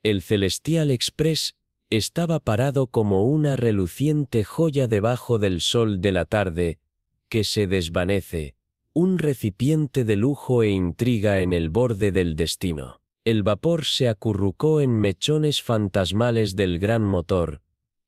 El Celestial Express estaba parado como una reluciente joya debajo del sol de la tarde, que se desvanece, un recipiente de lujo e intriga en el borde del destino. El vapor se acurrucó en mechones fantasmales del gran motor,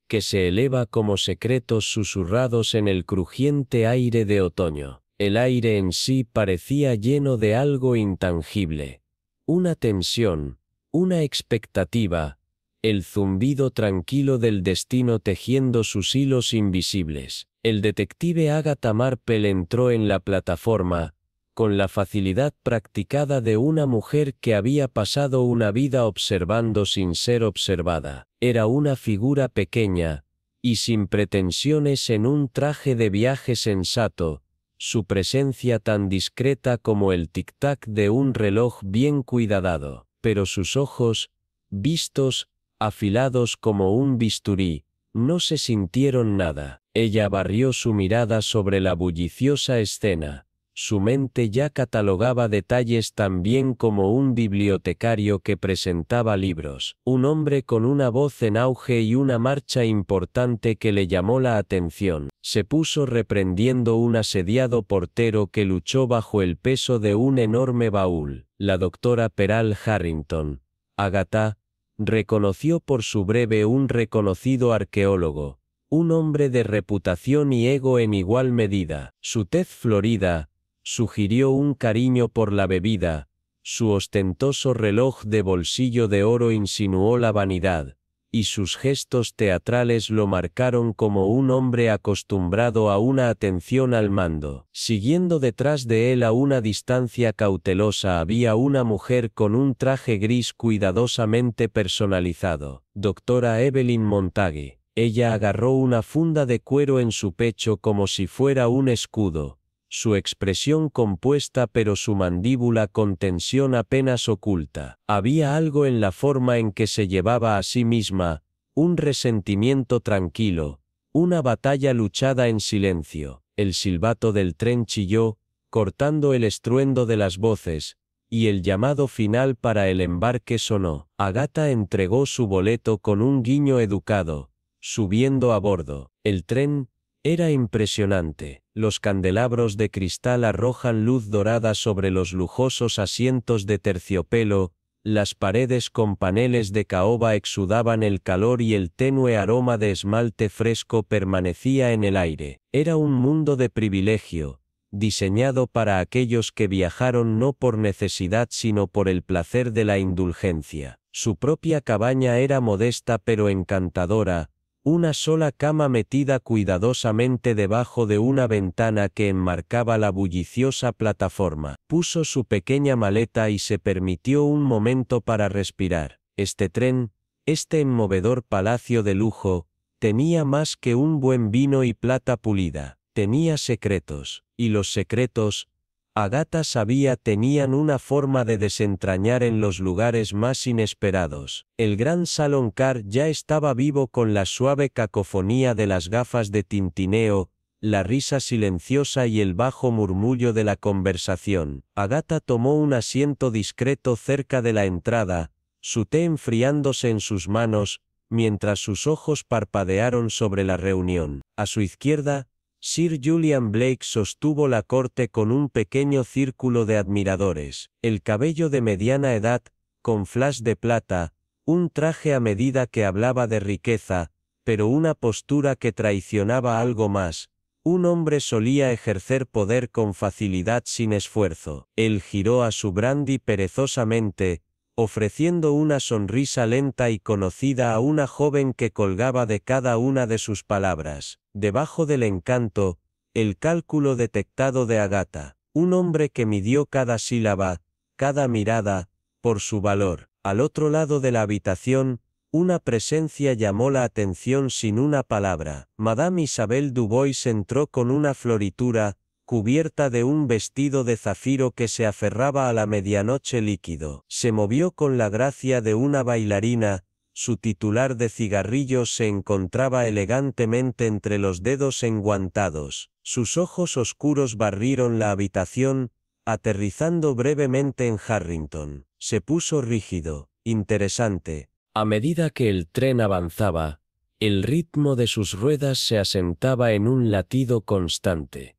que se eleva como secretos susurrados en el crujiente aire de otoño. El aire en sí parecía lleno de algo intangible. Una tensión, una expectativa, el zumbido tranquilo del destino tejiendo sus hilos invisibles. El detective Agatha Marple entró en la plataforma, con la facilidad practicada de una mujer que había pasado una vida observando sin ser observada. Era una figura pequeña, y sin pretensiones en un traje de viaje sensato, su presencia tan discreta como el tic-tac de un reloj bien cuidado, pero sus ojos, vistos, afilados como un bisturí, no se sintieron nada. Ella barrió su mirada sobre la bulliciosa escena. Su mente ya catalogaba detalles tan bien como un bibliotecario que presentaba libros. Un hombre con una voz en auge y una marcha importante que le llamó la atención. Se puso reprendiendo un asediado portero que luchó bajo el peso de un enorme baúl. La doctora Pearl Harrington, Agatha, reconoció por su breve un reconocido arqueólogo, un hombre de reputación y ego en igual medida. Su tez florida sugirió un cariño por la bebida, su ostentoso reloj de bolsillo de oro insinuó la vanidad, y sus gestos teatrales lo marcaron como un hombre acostumbrado a una atención al mando. Siguiendo detrás de él a una distancia cautelosa había una mujer con un traje gris cuidadosamente personalizado, doctora Evelyn Montague. Ella agarró una funda de cuero en su pecho como si fuera un escudo, su expresión compuesta pero su mandíbula con tensión apenas oculta. Había algo en la forma en que se llevaba a sí misma, un resentimiento tranquilo, una batalla luchada en silencio. El silbato del tren chilló, cortando el estruendo de las voces, y el llamado final para el embarque sonó. Agatha entregó su boleto con un guiño educado, subiendo a bordo. El tren era impresionante. Los candelabros de cristal arrojan luz dorada sobre los lujosos asientos de terciopelo, las paredes con paneles de caoba exudaban el calor y el tenue aroma de esmalte fresco permanecía en el aire. Era un mundo de privilegio, diseñado para aquellos que viajaron no por necesidad sino por el placer de la indulgencia. Su propia cabaña era modesta pero encantadora, una sola cama metida cuidadosamente debajo de una ventana que enmarcaba la bulliciosa plataforma. Puso su pequeña maleta y se permitió un momento para respirar. Este tren, este enmovedor palacio de lujo, tenía más que un buen vino y plata pulida. Tenía secretos, y los secretos, Agatha sabía, tenían una forma de desentrañar en los lugares más inesperados. El gran salón car ya estaba vivo con la suave cacofonía de las gafas de tintineo, la risa silenciosa y el bajo murmullo de la conversación. Agatha tomó un asiento discreto cerca de la entrada, su té enfriándose en sus manos, mientras sus ojos parpadearon sobre la reunión. A su izquierda, Sir Julian Blake sostuvo la corte con un pequeño círculo de admiradores. El cabello de mediana edad, con flash de plata, un traje a medida que hablaba de riqueza, pero una postura que traicionaba algo más. Un hombre solía ejercer poder con facilidad sin esfuerzo. Él giró a su brandy perezosamente, ofreciendo una sonrisa lenta y conocida a una joven que colgaba de cada una de sus palabras. Debajo del encanto, el cálculo detectado de Agatha. Un hombre que midió cada sílaba, cada mirada, por su valor. Al otro lado de la habitación, una presencia llamó la atención sin una palabra. Madame Isabel Dubois entró con una floritura, cubierta de un vestido de zafiro que se aferraba a la medianoche líquido. Se movió con la gracia de una bailarina, su titular de cigarrillos se encontraba elegantemente entre los dedos enguantados. Sus ojos oscuros barrieron la habitación, aterrizando brevemente en Harrington. Se puso rígido, interesante, A medida que el tren avanzaba, el ritmo de sus ruedas se asentaba en un latido constante.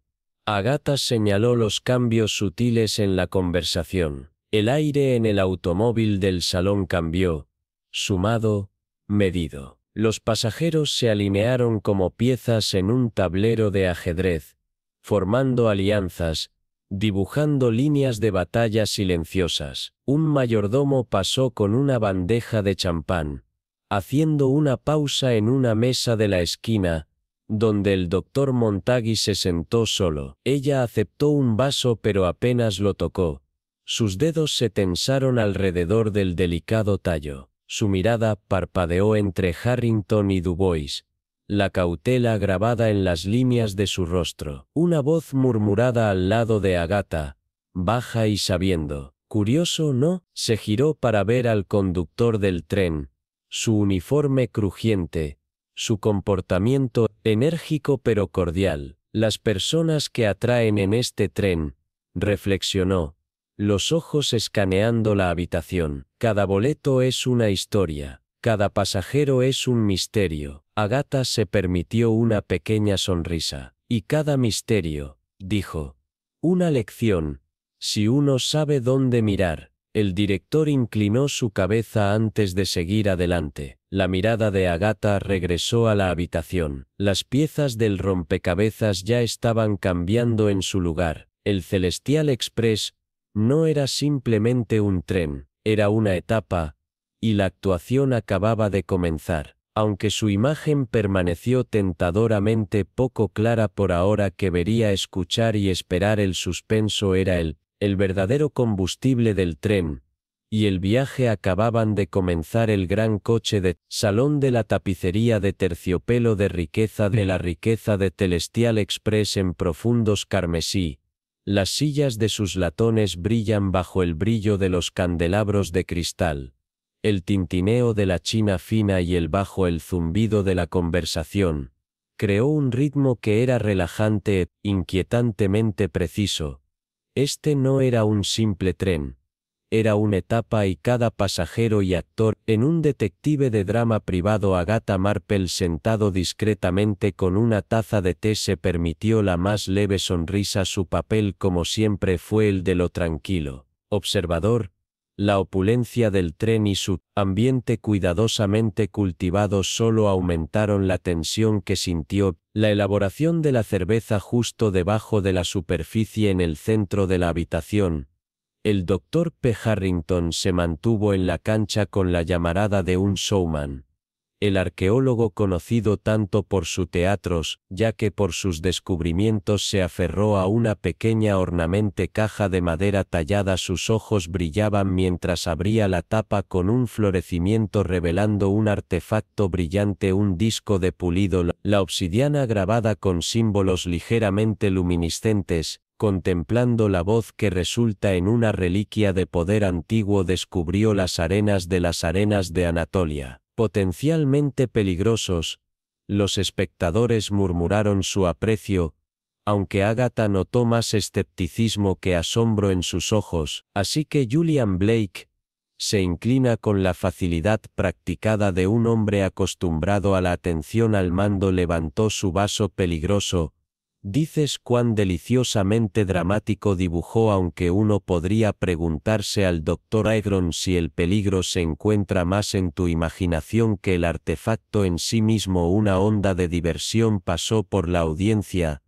Agatha señaló los cambios sutiles en la conversación. El aire en el automóvil del salón cambió, sumado, medido. Los pasajeros se alinearon como piezas en un tablero de ajedrez, formando alianzas, dibujando líneas de batalla silenciosas. Un mayordomo pasó con una bandeja de champán, haciendo una pausa en una mesa de la esquina, donde el doctor Montague se sentó solo. Ella aceptó un vaso pero apenas lo tocó. Sus dedos se tensaron alrededor del delicado tallo. Su mirada parpadeó entre Harrington y Dubois, la cautela grabada en las líneas de su rostro. Una voz murmurada al lado de Agatha, baja y sabiendo. Curioso, ¿no? Se giró para ver al conductor del tren, su uniforme crujiente, su comportamiento enérgico pero cordial. Las personas que atraen en este tren, reflexionó, los ojos escaneando la habitación. Cada boleto es una historia, cada pasajero es un misterio. Agatha se permitió una pequeña sonrisa. Y cada misterio, dijo, una lección, si uno sabe dónde mirar. El director inclinó su cabeza antes de seguir adelante. La mirada de Agatha regresó a la habitación. Las piezas del rompecabezas ya estaban cambiando en su lugar. El Celestial Express no era simplemente un tren, era una etapa, y la actuación acababa de comenzar. Aunque su imagen permaneció tentadoramente poco clara por ahora que vería escuchar y esperar, el suspenso era el verdadero combustible del tren, y el viaje acababan de comenzar. El gran coche de salón de la tapicería de terciopelo de la riqueza de Celestial Express en profundos carmesí. Las sillas de sus latones brillan bajo el brillo de los candelabros de cristal. El tintineo de la china fina y el zumbido de la conversación creó un ritmo que era relajante, inquietantemente preciso. Este no era un simple tren, era una etapa, y cada pasajero y actor, en un detective de drama privado. Agatha Marple, sentado discretamente con una taza de té, se permitió la más leve sonrisa. Su papel, como siempre, fue el de lo tranquilo, observador. La opulencia del tren y su ambiente cuidadosamente cultivado solo aumentaron la tensión que sintió. La elaboración de la cerveza justo debajo de la superficie en el centro de la habitación. El Dr. P. Harrington se mantuvo en la cancha con la llamarada de un showman. El arqueólogo, conocido tanto por sus teatros, ya que por sus descubrimientos, se aferró a una pequeña ornamente caja de madera tallada. Sus ojos brillaban mientras abría la tapa con un florecimiento revelando un artefacto brillante, un disco de pulido, la obsidiana grabada con símbolos ligeramente luminiscentes. Contemplando la voz que resulta en una reliquia de poder antiguo, descubrió las arenas de Anatolia. Potencialmente peligrosos. Los espectadores murmuraron su aprecio, aunque Agatha notó más escepticismo que asombro en sus ojos. Así que Julian Blake se inclina con la facilidad practicada de un hombre acostumbrado a la atención al mando. Levantó su vaso. Peligroso. Dices cuán deliciosamente dramático dibujó, aunque uno podría preguntarse al Dr. Aegron si el peligro se encuentra más en tu imaginación que el artefacto en sí mismo. Una onda de diversión pasó por la audiencia,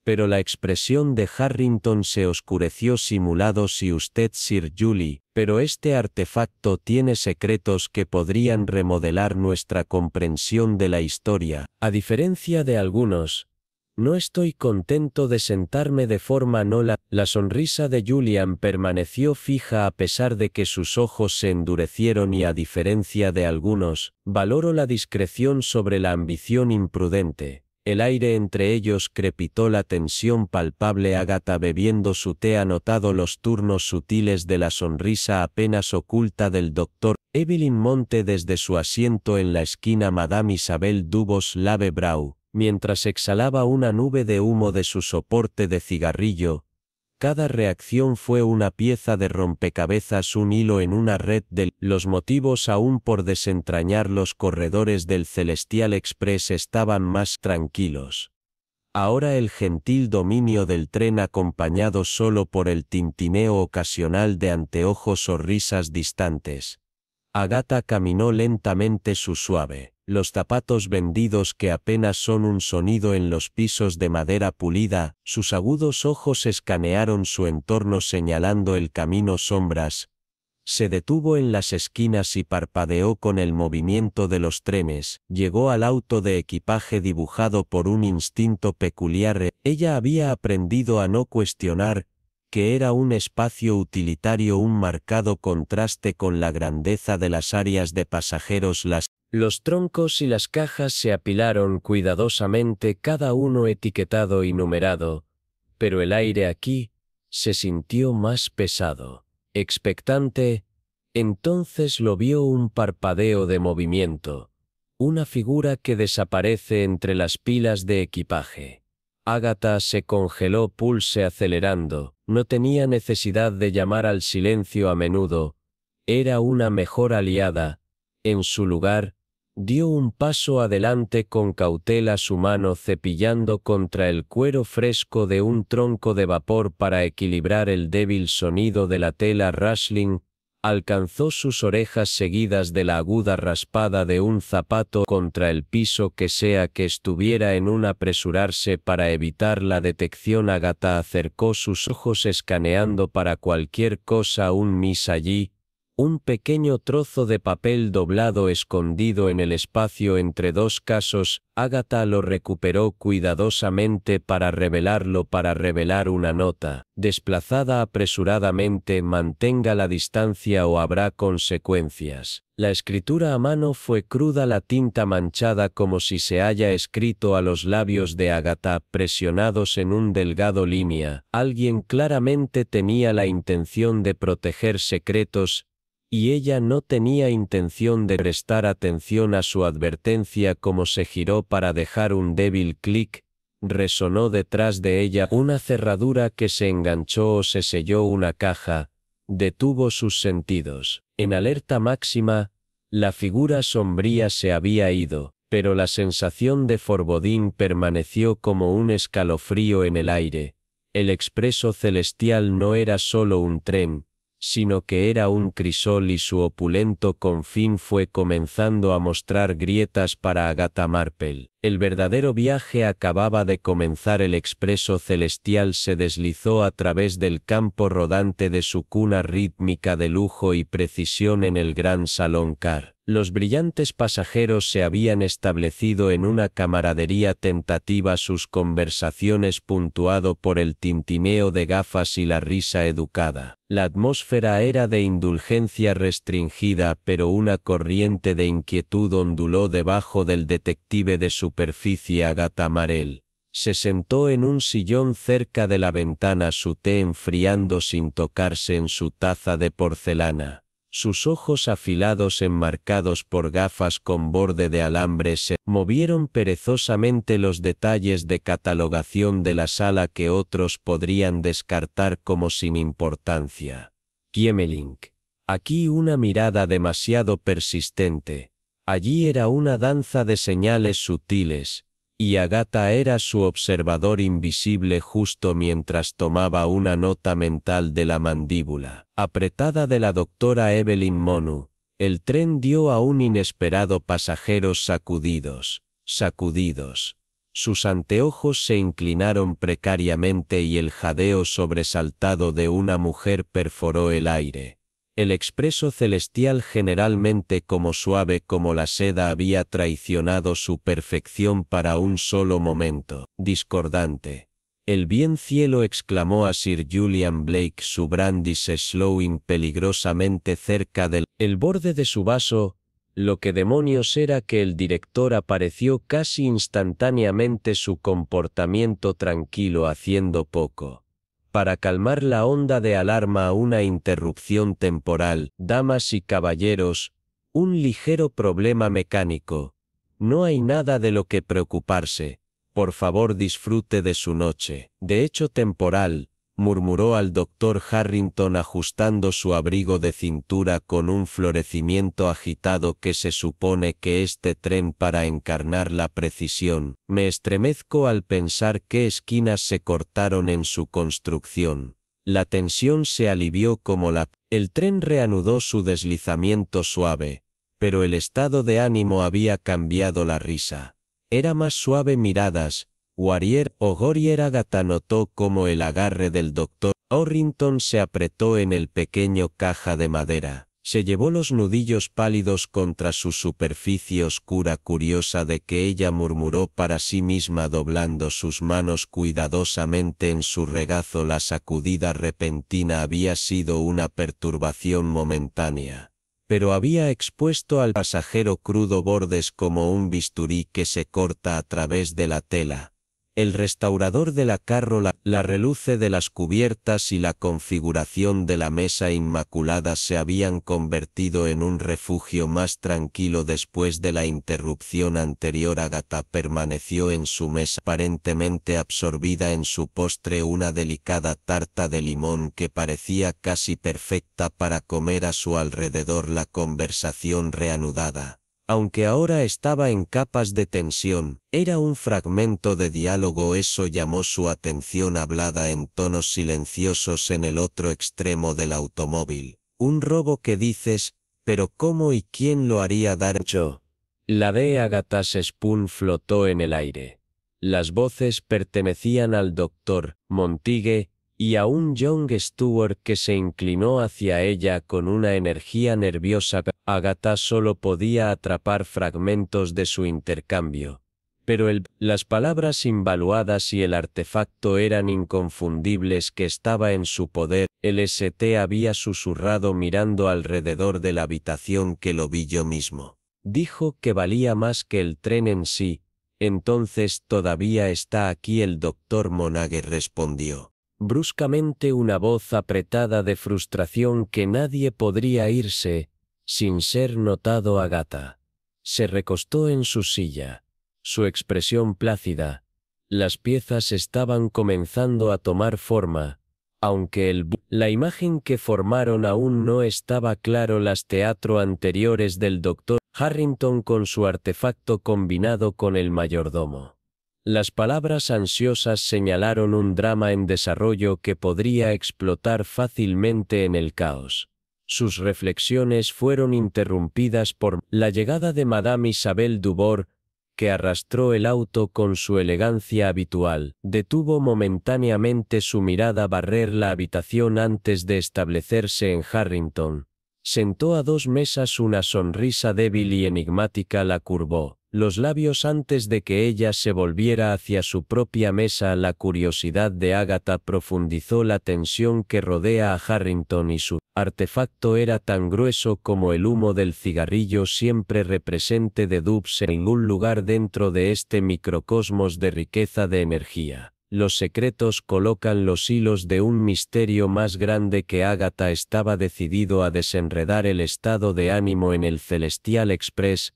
pero la expresión de Harrington se oscureció. Simulado, si usted, Sir Julie, pero este artefacto tiene secretos que podrían remodelar nuestra comprensión de la historia. A diferencia de algunos, no estoy contento de sentarme de forma nola. La sonrisa de Julian permaneció fija a pesar de que sus ojos se endurecieron, y a diferencia de algunos, valoro la discreción sobre la ambición imprudente. El aire entre ellos crepitó, la tensión palpable. Agatha, bebiendo su té, ha notado los turnos sutiles de la sonrisa apenas oculta del doctor. Evelyn Monte desde su asiento en la esquina. Madame Isabel Dubos Lavebrow, mientras exhalaba una nube de humo de su soporte de cigarrillo, Cada reacción fue una pieza de rompecabezas, un hilo en una red de los motivos aún por desentrañar. Los corredores del Celestial Express estaban más tranquilos. Ahora el gentil dominio del tren, acompañado solo por el tintineo ocasional de anteojos o risas distantes. Agatha caminó lentamente su suave, los zapatos vendidos que apenas son un sonido en los pisos de madera pulida, sus agudos ojos escanearon su entorno señalando el camino. Sombras. Se detuvo en las esquinas y parpadeó con el movimiento de los trenes. Llegó al auto de equipaje dibujado por un instinto peculiar. Ella había aprendido a no cuestionar que era un espacio utilitario, un marcado contraste con la grandeza de las áreas de pasajeros. Los troncos y las cajas se apilaron cuidadosamente, cada uno etiquetado y numerado, pero el aire aquí se sintió más pesado. Expectante, entonces lo vio un parpadeo de movimiento, una figura que desaparece entre las pilas de equipaje. Agatha se congeló, pulse acelerando. No tenía necesidad de llamar al silencio a menudo. Era una mejor aliada. En su lugar, dio un paso adelante con cautela, su mano cepillando contra el cuero fresco de un tronco de vapor para equilibrar el débil sonido de la tela rustling. Alcanzó sus orejas seguidas de la aguda raspada de un zapato contra el piso, que sea que estuviera en un apresurarse para evitar la detección. Agatha acercó sus ojos escaneando para cualquier cosa. Un mis allí, un pequeño trozo de papel doblado escondido en el espacio entre dos casos. Agatha lo recuperó cuidadosamente para revelarlo, para revelar una nota, desplazada apresuradamente: mantenga la distancia o habrá consecuencias. La escritura a mano fue cruda, la tinta manchada como si se haya escrito a los labios de Agatha, presionados en un delgado línea. Alguien claramente tenía la intención de proteger secretos, y ella no tenía intención de prestar atención a su advertencia. Como se giró para dejar un débil clic, resonó detrás de ella una cerradura que se enganchó o se selló. Una caja. Detuvo sus sentidos. En alerta máxima, la figura sombría se había ido, pero la sensación de foreboding permaneció como un escalofrío en el aire. El expreso celestial no era solo un tren, sino que era un crisol, y su opulento confín fue comenzando a mostrar grietas para Agatha Marple. El verdadero viaje acababa de comenzar. El expreso celestial se deslizó a través del campo rodante de su cuna rítmica de lujo y precisión en el gran salón car. Los brillantes pasajeros se habían establecido en una camaradería tentativa, sus conversaciones puntuado por el tintineo de gafas y la risa educada. La atmósfera era de indulgencia restringida, pero una corriente de inquietud onduló debajo del detective de superficie. Agatha Marple se sentó en un sillón cerca de la ventana, su té enfriando sin tocarse en su taza de porcelana. Sus ojos afilados, enmarcados por gafas con borde de alambre, se movieron perezosamente los detalles de catalogación de la sala que otros podrían descartar como sin importancia. Kiemelink. Aquí una mirada demasiado persistente. Allí era una danza de señales sutiles, y Agatha era su observador invisible justo mientras tomaba una nota mental de la mandíbula apretada de la doctora Evelyn Monu. El tren dio a un inesperado pasajeros sacudidos. Sus anteojos se inclinaron precariamente y el jadeo sobresaltado de una mujer perforó el aire. El expreso celestial, generalmente como suave como la seda, había traicionado su perfección para un solo momento. Discordante. El bien cielo, exclamó a Sir Julian Blake, su brandy slowing peligrosamente cerca del borde de su vaso. Lo que demonios era que el director apareció casi instantáneamente, su comportamiento tranquilo haciendo poco para calmar la onda de alarma. Una interrupción temporal. Damas y caballeros, un ligero problema mecánico. No hay nada de lo que preocuparse. Por favor, disfrute de su noche. De hecho temporal, murmuró al doctor Harrington ajustando su abrigo de cintura con un florecimiento agitado que se supone que este tren para encarnar la precisión. Me estremezco al pensar qué esquinas se cortaron en su construcción. La tensión se alivió como el tren reanudó su deslizamiento suave, pero el estado de ánimo había cambiado la risa. Era más suave miradas. Warrior O'Gorier Agatha notó cómo el agarre del doctor Harrington se apretó en el pequeño caja de madera. Se llevó los nudillos pálidos contra su superficie oscura curiosa de que ella murmuró para sí misma doblando sus manos cuidadosamente en su regazo. La sacudida repentina había sido una perturbación momentánea, pero había expuesto al pasajero crudo bordes como un bisturí que se corta a través de la tela. El restaurador de la carrola, la reluce de las cubiertas y la configuración de la mesa inmaculada se habían convertido en un refugio más tranquilo después de la interrupción anterior. Agatha permaneció en su mesa aparentemente absorbida en su postre, una delicada tarta de limón que parecía casi perfecta para comer. A su alrededor la conversación reanudada, aunque ahora estaba en capas de tensión, era un fragmento de diálogo. Eso llamó su atención, hablada en tonos silenciosos en el otro extremo del automóvil. Un robo que dices, pero ¿cómo y quién lo haría? Dar yo. La de Agatha Spoon flotó en el aire. Las voces pertenecían al doctor Montague y a un Young Stewart que se inclinó hacia ella con una energía nerviosa. Agatha solo podía atrapar fragmentos de su intercambio, pero las palabras invaluadas y el artefacto eran inconfundibles que estaba en su poder. El St. había susurrado mirando alrededor de la habitación que lo vi yo mismo. Dijo que valía más que el tren en sí. Entonces todavía está aquí. El doctor Montague respondió bruscamente, una voz apretada de frustración que nadie podría irse sin ser notado. Agatha se recostó en su silla, su expresión plácida. Las piezas estaban comenzando a tomar forma, aunque la imagen que formaron aún no estaba claro. Las teatro anteriores del doctor Harrington con su artefacto combinado con el mayordomo. Las palabras ansiosas señalaron un drama en desarrollo que podría explotar fácilmente en el caos. Sus reflexiones fueron interrumpidas por la llegada de Madame Isabel Dubord, que arrastró el auto con su elegancia habitual. Detuvo momentáneamente su mirada barrer la habitación antes de establecerse en Harrington. Sentó a 2 mesas, una sonrisa débil y enigmática la curvó los labios antes de que ella se volviera hacia su propia mesa. La curiosidad de Agatha profundizó la tensión que rodea a Harrington y su artefacto era tan grueso como el humo del cigarrillo siempre represente de Dubs en ningún lugar dentro de este microcosmos de riqueza de energía. Los secretos colocan los hilos de un misterio más grande que Agatha estaba decidido a desenredar. El estado de ánimo en el Celestial Express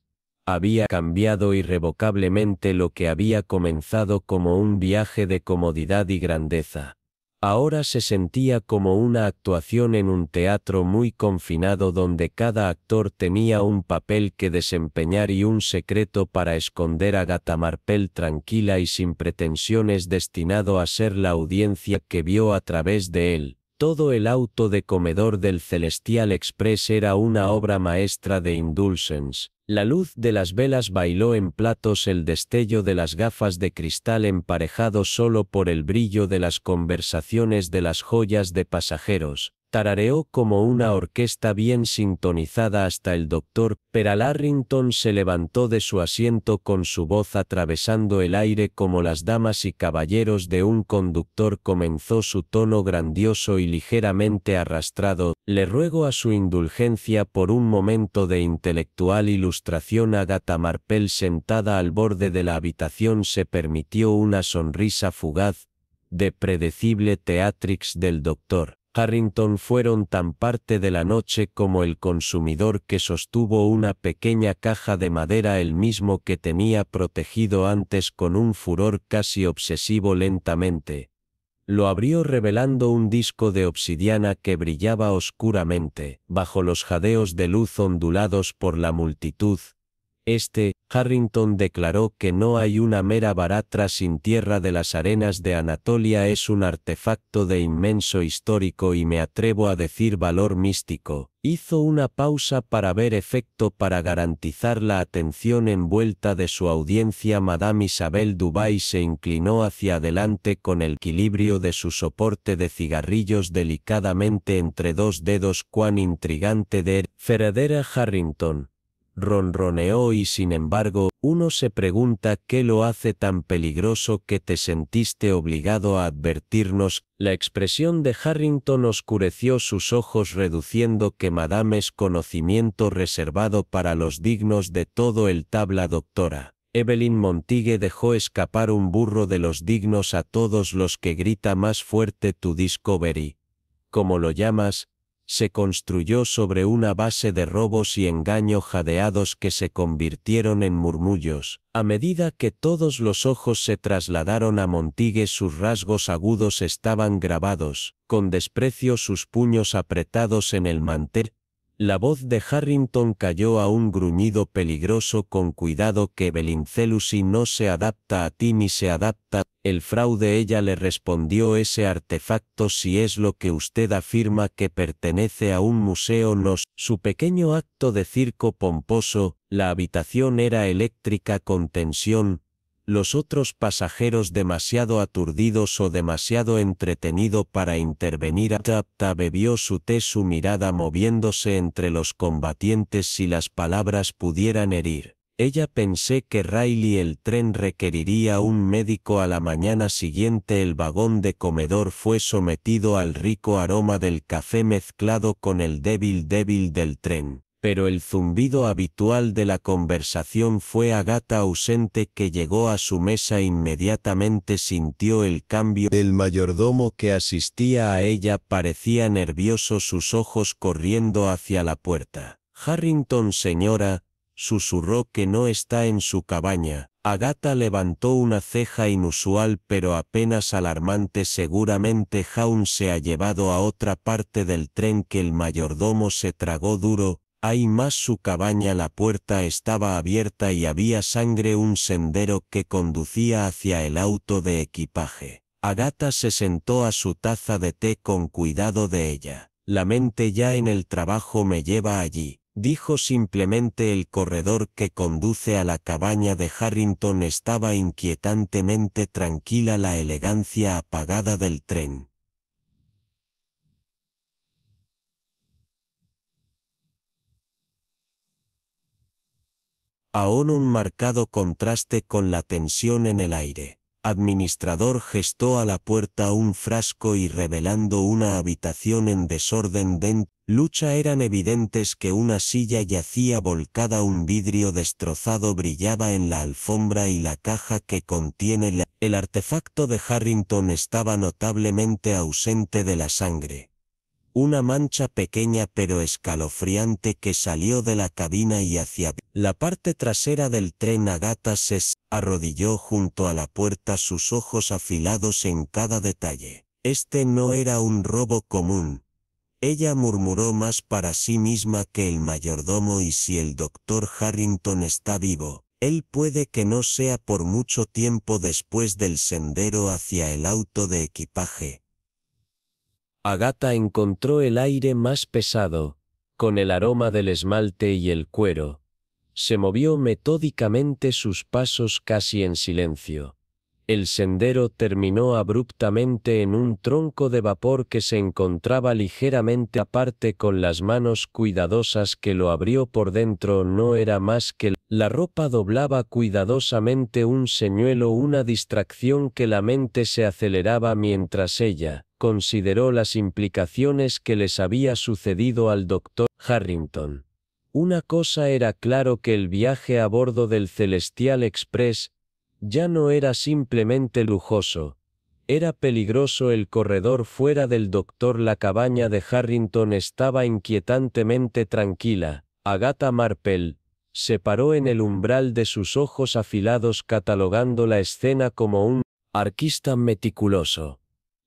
había cambiado irrevocablemente. Lo que había comenzado como un viaje de comodidad y grandeza, ahora se sentía como una actuación en un teatro muy confinado donde cada actor tenía un papel que desempeñar y un secreto para esconder. Agatha Marple, tranquila y sin pretensiones, destinado a ser la audiencia que vio a través de él. Todo el auto de comedor del Celestial Express era una obra maestra de indulgence. La luz de las velas bailó en platos, el destello de las gafas de cristal emparejado solo por el brillo de las conversaciones de las joyas de pasajeros. Tarareó como una orquesta bien sintonizada hasta el doctor Harrington se levantó de su asiento con su voz atravesando el aire como las damas y caballeros de un conductor. Comenzó su tono grandioso y ligeramente arrastrado. Le ruego a su indulgencia por un momento de intelectual ilustración. Agatha Marple, sentada al borde de la habitación, se permitió una sonrisa fugaz, de predecible Teatrix del doctor Harrington fueron tan parte de la noche como el consumidor que sostuvo una pequeña caja de madera, el mismo que tenía protegido antes con un furor casi obsesivo. Lentamente Lo abrió revelando un disco de obsidiana que brillaba oscuramente, bajo los jadeos de luz ondulados por la multitud. Harrington declaró que no hay una mera baratra sin tierra de las arenas de Anatolia, es un artefacto de inmenso histórico y me atrevo a decir valor místico. Hizo una pausa para ver efecto para garantizar la atención envuelta de su audiencia. Madame Isabel Dubai se inclinó hacia adelante con el equilibrio de su soporte de cigarrillos delicadamente entre dos dedos. Cuán intrigante de Fredera Harrington, ronroneó, y sin embargo, uno se pregunta qué lo hace tan peligroso que te sentiste obligado a advertirnos. La expresión de Harrington oscureció sus ojos, reduciendo que Madame es conocimiento reservado para los dignos de todo el tabla. Doctora Evelyn Montague dejó escapar un burro de los dignos a todos los que grita más fuerte. Tu Discovery, como lo llamas, se construyó sobre una base de robos y engaño jadeados que se convirtieron en murmullos. A medida que todos los ojos se trasladaron a Montague, sus rasgos agudos estaban grabados, con desprecio, sus puños apretados en el mantel. La voz de Harrington cayó a un gruñido peligroso. Con cuidado, que Belincelusi no se adapta a ti ni se adapta. El fraude, ella le respondió, ese artefacto, si es lo que usted afirma, que pertenece a un museo, no. Su pequeño acto de circo pomposo, la habitación era eléctrica con tensión. Los otros pasajeros demasiado aturdidos o demasiado entretenido para intervenir. Tapta bebió su té, su mirada moviéndose entre los combatientes. Si las palabras pudieran herir. Ella pensé que Riley, el tren requeriría un médico. A la mañana siguiente el vagón de comedor fue sometido al rico aroma del café mezclado con el débil del tren. Pero el zumbido habitual de la conversación fue Agatha ausente, que llegó a su mesa inmediatamente. Sintió el cambio. El mayordomo que asistía a ella parecía nervioso, sus ojos corriendo hacia la puerta. Harrington, señora, susurró, que no está en su cabaña. Agatha levantó una ceja inusual pero apenas alarmante. Seguramente Jaun se ha llevado a otra parte del tren. Que el mayordomo se tragó duro. Hay más, su cabaña. La puerta estaba abierta y había sangre, un sendero que conducía hacia el auto de equipaje. Agatha se sentó a su taza de té con cuidado de ella. La mente ya en el trabajo me lleva allí, dijo simplemente. El corredor que conduce a la cabaña de Harrington estaba inquietantemente tranquila, la elegancia apagada del tren. Aún un marcado contraste con la tensión en el aire. Administrador gestó a la puerta un frasco y, revelando una habitación en desorden lucha, eran evidentes que una silla yacía volcada, un vidrio destrozado brillaba en la alfombra y la caja que contiene el artefacto de Harrington estaba notablemente ausente de la sangre. Una mancha pequeña pero escalofriante que salió de la cabina y hacia la parte trasera del tren. Agatha se arrodilló junto a la puerta, sus ojos afilados en cada detalle. Este no era un robo común. Ella murmuró más para sí misma que el mayordomo, y si el doctor Harrington está vivo, él puede que no sea por mucho tiempo. Después del sendero hacia el auto de equipaje, Agatha encontró el aire más pesado, con el aroma del esmalte y el cuero. Se movió metódicamente, sus pasos casi en silencio. El sendero terminó abruptamente en un tronco de vapor que se encontraba ligeramente aparte. Con las manos cuidadosas que lo abrió por dentro, no era más que la ropa. Doblaba cuidadosamente un señuelo, una distracción que la mente se aceleraba mientras ella consideró las implicaciones que les había sucedido al doctor Harrington. Una cosa era claro, que el viaje a bordo del Celestial Express ya no era simplemente lujoso, era peligroso. El corredor fuera del doctor, la cabaña de Harrington estaba inquietantemente tranquila. Agatha Marple se paró en el umbral de sus ojos afilados, catalogando la escena como un arquista meticuloso.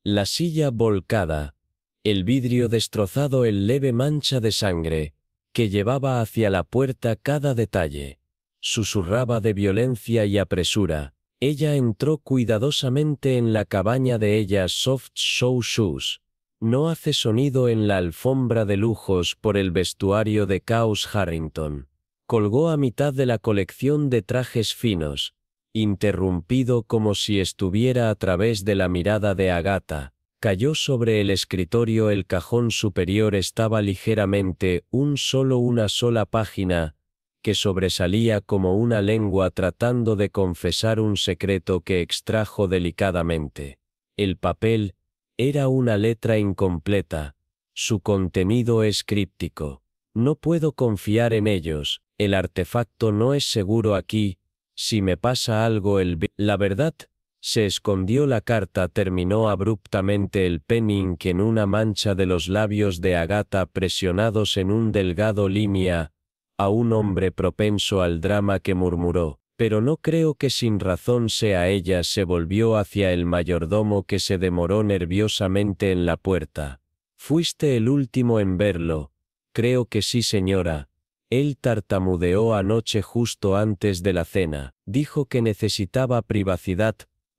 La silla volcada. El vidrio destrozado, el leve mancha de sangre, que llevaba hacia la puerta cada detalle. Susurraba de violencia y apresura. Ella entró cuidadosamente en la cabaña de ellas Soft Show Shoes. No hace sonido en la alfombra de lujos por el vestuario de Chaos Harrington. Colgó a mitad de la colección de trajes finos, interrumpido como si estuviera a través de la mirada de Agatha. Cayó sobre el escritorio, el cajón superior estaba ligeramente, una sola página, que sobresalía como una lengua tratando de confesar un secreto que extrajo delicadamente. El papel era una letra incompleta. Su contenido es críptico. No puedo confiar en ellos. El artefacto no es seguro aquí. Si me pasa algo, la verdad. Se escondió la carta. Terminó abruptamente el pen ink en una mancha de los labios de Agatha presionados en un delgado línea, a un hombre propenso al drama que murmuró, pero no creo que sin razón sea ella. Se volvió hacia el mayordomo que se demoró nerviosamente en la puerta. Fuiste el último en verlo. Creo que sí, señora. Él tartamudeó anoche justo antes de la cena. Dijo que necesitaba privacidad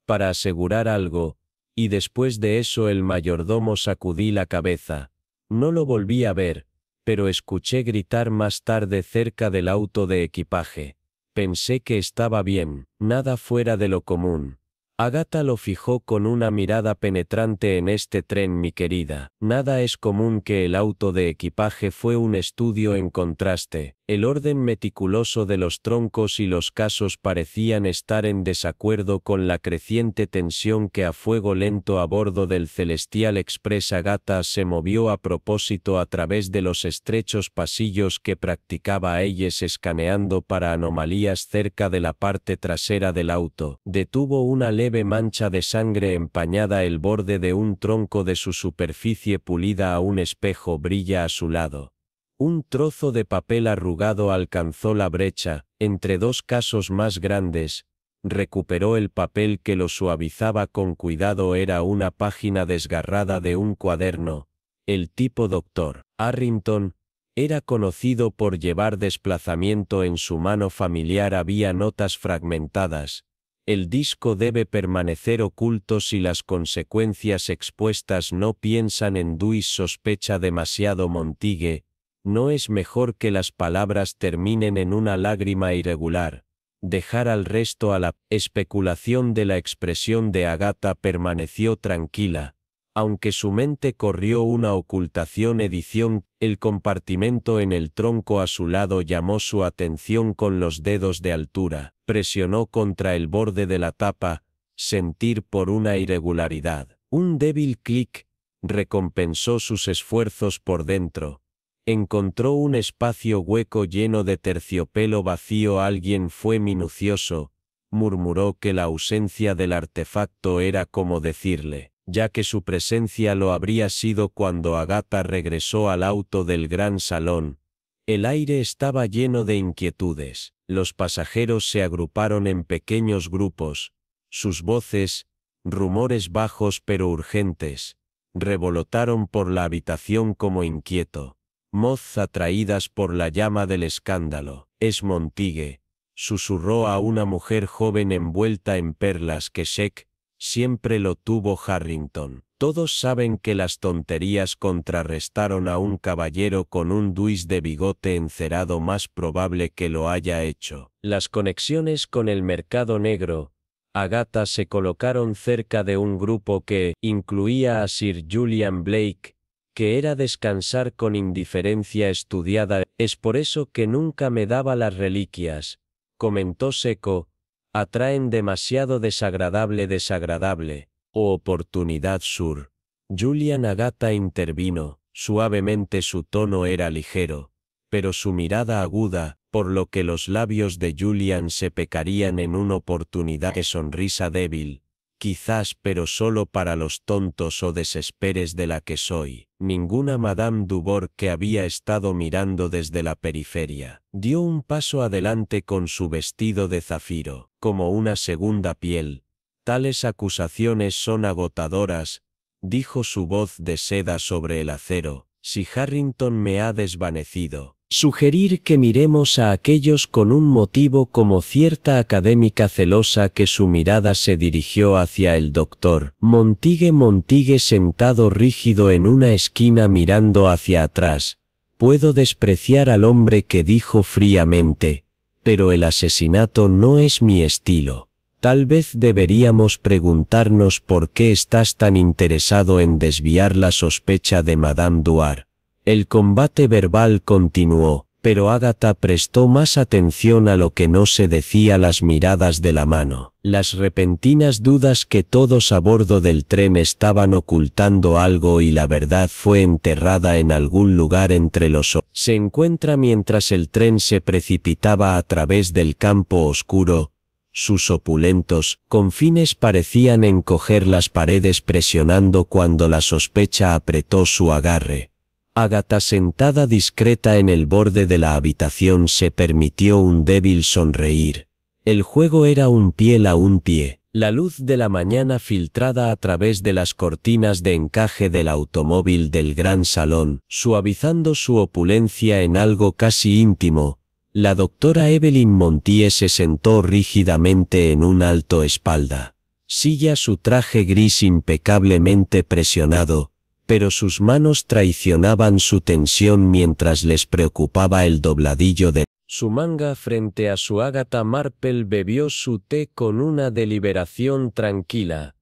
para asegurar algo, y después de eso el mayordomo sacudí la cabeza. No lo volví a ver, pero escuché gritar más tarde cerca del auto de equipaje. Pensé que estaba bien, nada fuera de lo común. Agatha lo fijó con una mirada penetrante. En este tren, mi querida, nada es común. Que el auto de equipaje fue un estudio en contraste. El orden meticuloso de los troncos y los casos parecían estar en desacuerdo con la creciente tensión que a fuego lento a bordo del Celestial Express. Agatha se movió a propósito a través de los estrechos pasillos que practicaba Hayes, escaneando para anomalías cerca de la parte trasera del auto. Detuvo una leve mancha de sangre empañada. El borde de un tronco de su superficie pulida a un espejo brilla a su lado. Un trozo de papel arrugado alcanzó la brecha, entre dos casos más grandes. Recuperó el papel que lo suavizaba con cuidado. Era una página desgarrada de un cuaderno. El tipo Dr. Harrington era conocido por llevar desplazamiento en su mano familiar. Había notas fragmentadas. El disco debe permanecer oculto si las consecuencias expuestas no piensan en Dewey. Sospecha demasiado. Montague. No es mejor que las palabras terminen en una lágrima irregular. Dejar al resto a la especulación de la expresión de Agatha. Permaneció tranquila, aunque su mente corrió una ocultación. Edición. El compartimento en el tronco a su lado llamó su atención con los dedos de altura. Presionó contra el borde de la tapa, sentir por una irregularidad. Un débil clic recompensó sus esfuerzos por dentro. Encontró un espacio hueco lleno de terciopelo vacío. Alguien fue minucioso. Murmuró que la ausencia del artefacto era como decirle, ya que su presencia lo habría sido. Cuando Agatha regresó al auto del gran salón, el aire estaba lleno de inquietudes. Los pasajeros se agruparon en pequeños grupos. Sus voces, rumores bajos pero urgentes, revolotaron por la habitación como inquieto moz atraídas por la llama del escándalo. Es Montague, susurró a una mujer joven envuelta en perlas, que Shek siempre lo tuvo. Harrington. Todos saben que las tonterías contrarrestaron a un caballero con un duis de bigote encerado. Más probable que lo haya hecho. Las conexiones con el mercado negro. Agatha se colocaron cerca de un grupo que incluía a Sir Julian Blake, que era descansar con indiferencia estudiada. Es por eso que nunca me daba las reliquias, comentó seco. Atraen demasiado desagradable. O oportunidad, Sir Julian. Agatha intervino. Suavemente su tono era ligero, pero su mirada aguda, por lo que los labios de Julian se pecarían en una oportunidad. Que sonrisa débil. Quizás, pero solo para los tontos o desesperes de la que soy. Ninguna Madame Dubourg, que había estado mirando desde la periferia, dio un paso adelante con su vestido de zafiro, como una segunda piel. Tales acusaciones son agotadoras. dijo su voz de seda sobre el acero, si Harrington me ha desvanecido. Sugerir que miremos a aquellos con un motivo como cierta académica celosa que su mirada se dirigió hacia el doctor. Montague sentado rígido en una esquina mirando hacia atrás. Puedo despreciar al hombre que dijo fríamente, pero el asesinato no es mi estilo. Tal vez deberíamos preguntarnos por qué estás tan interesado en desviar la sospecha de Madame Duar. El combate verbal continuó, pero Agatha prestó más atención a lo que no se decía, las miradas de la mano, las repentinas dudas que todos a bordo del tren estaban ocultando algo y la verdad fue enterrada en algún lugar entre los ojos. Se encuentra mientras el tren se precipitaba a través del campo oscuro. Sus opulentos confines parecían encoger las paredes presionando cuando la sospecha apretó su agarre. Agatha, sentada discreta en el borde de la habitación, se permitió un débil sonreír. El juego era un piel a un pie. La luz de la mañana filtrada a través de las cortinas de encaje del automóvil del gran salón, suavizando su opulencia en algo casi íntimo. La doctora Evelyn Montier se sentó rígidamente en un alto espalda. Silla, su traje gris impecablemente presionado, pero sus manos traicionaban su tensión mientras les preocupaba el dobladillo de su manga frente a su Agatha Marple bebió su té con una deliberación tranquila.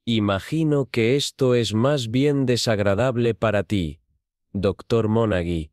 Imagino que esto es más bien desagradable para ti, Dr. Montague.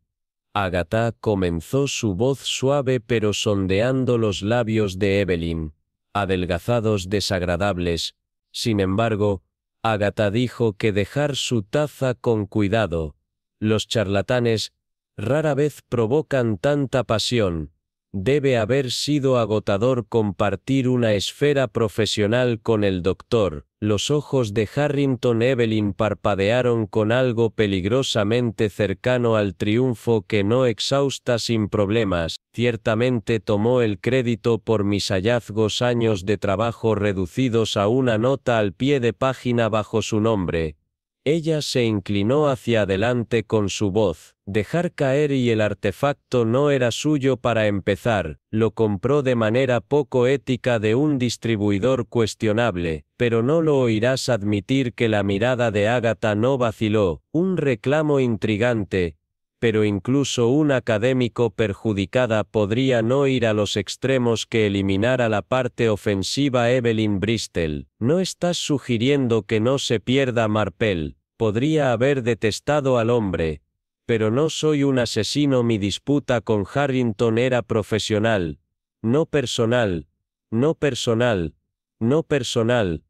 Agatha, comenzó su voz suave pero sondeando los labios de Evelyn, adelgazados, desagradables. Sin embargo, Agatha dijo que dejar su taza con cuidado. Los charlatanes rara vez provocan tanta pasión. Debe haber sido agotador compartir una esfera profesional con el doctor. Los ojos de Harrington Evelyn parpadearon con algo peligrosamente cercano al triunfo que no exhausta sin problemas. Ciertamente tomó el crédito por mis hallazgos, años de trabajo reducidos a una nota al pie de página bajo su nombre. Ella se inclinó hacia adelante con su voz. Dejar caer y el artefacto no era suyo para empezar, lo compró de manera poco ética de un distribuidor cuestionable, pero no lo oirás admitir que la mirada de Agatha no vaciló, un reclamo intrigante, pero incluso un académico perjudicada podría no ir a los extremos que eliminara la parte ofensiva. Evelyn Bristol, no estás sugiriendo que no se pierda Marple, podría haber detestado al hombre, pero no soy un asesino. Mi disputa con Harrington era profesional, no personal, no personal, no personal.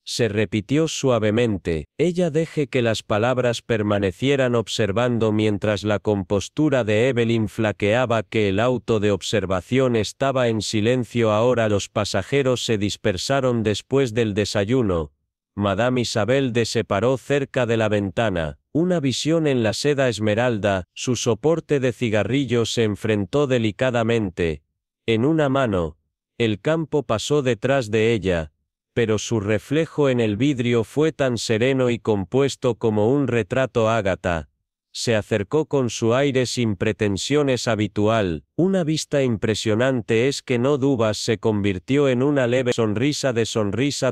Se repitió suavemente. Ella deje que las palabras permanecieran observando mientras la compostura de Evelyn flaqueaba, que el auto de observación estaba en silencio ahora. Los pasajeros se dispersaron después del desayuno. Madame Isabel se paró cerca de la ventana. Una visión en la seda esmeralda, su soporte de cigarrillo se enfrentó delicadamente. En una mano, el campo pasó detrás de ella, pero su reflejo en el vidrio fue tan sereno y compuesto como un retrato. Agatha se acercó con su aire sin pretensiones habitual. Una vista impresionante es que no dubas. Se convirtió en una leve sonrisa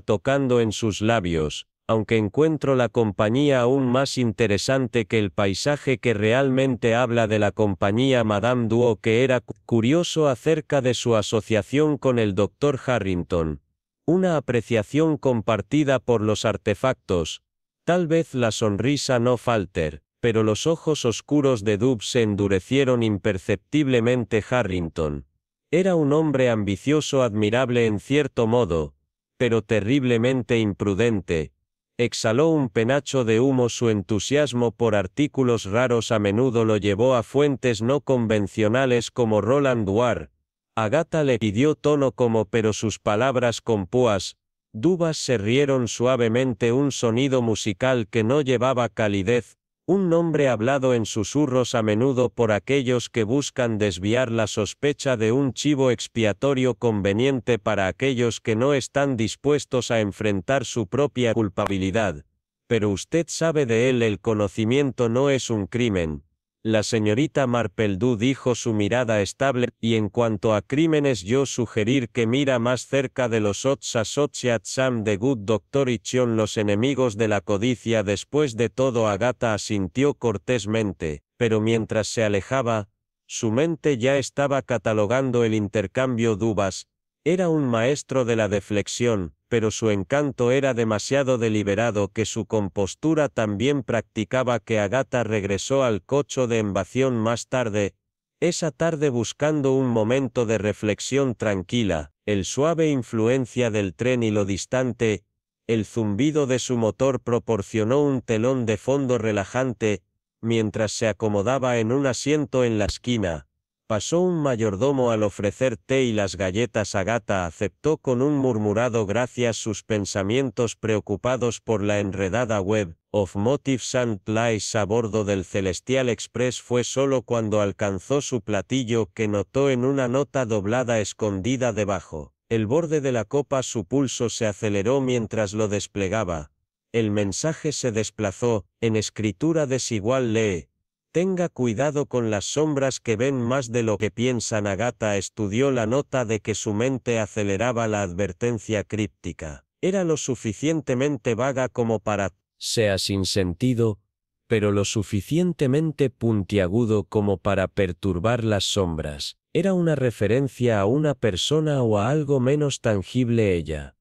tocando en sus labios. Aunque encuentro la compañía aún más interesante que el paisaje que realmente habla de la compañía. Madame Duo, que era curioso acerca de su asociación con el Dr. Harrington. Una apreciación compartida por los artefactos. Tal vez la sonrisa no falter, pero los ojos oscuros de Dub se endurecieron imperceptiblemente. Harrington era un hombre ambicioso, admirable en cierto modo, pero terriblemente imprudente. Exhaló un penacho de humo. Su entusiasmo por artículos raros a menudo lo llevó a fuentes no convencionales como Roland Duar. Agatha le pidió tono como, pero sus palabras con púas, dubas se rieron suavemente, un sonido musical que no llevaba calidez, un nombre hablado en susurros a menudo por aquellos que buscan desviar la sospecha de un chivo expiatorio conveniente para aquellos que no están dispuestos a enfrentar su propia culpabilidad. Pero usted sabe de él, el conocimiento no es un crimen. La señorita Marpledew dijo, su mirada estable, y en cuanto a crímenes yo sugerir que mira más cerca de los Odds Associates Sam the Good Doctor y Chion, los enemigos de la codicia. Después de todo, Agatha asintió cortésmente, pero mientras se alejaba, su mente ya estaba catalogando el intercambio de uvas. Era un maestro de la deflexión, pero su encanto era demasiado deliberado que su compostura también practicaba que Agatha regresó al coche de Embación más tarde, esa tarde, buscando un momento de reflexión tranquila. El suave influencia del tren y lo distante, el zumbido de su motor proporcionó un telón de fondo relajante. Mientras se acomodaba en un asiento en la esquina, pasó un mayordomo. Al ofrecer té y las galletas, Agatha aceptó con un murmurado gracias. Sus pensamientos, preocupados por la enredada web of motives and lies a bordo del Celestial Express, fue solo cuando alcanzó su platillo que notó en una nota doblada escondida debajo el borde de la copa. Su pulso se aceleró mientras lo desplegaba. El mensaje se desplazó, en escritura desigual: lee: tenga cuidado con las sombras que ven más de lo que piensan. Agatha estudió la nota de que su mente aceleraba. La advertencia críptica era lo suficientemente vaga como para sea sin sentido, pero lo suficientemente puntiagudo como para perturbar las sombras. Era una referencia a una persona o a algo menos tangible. Ella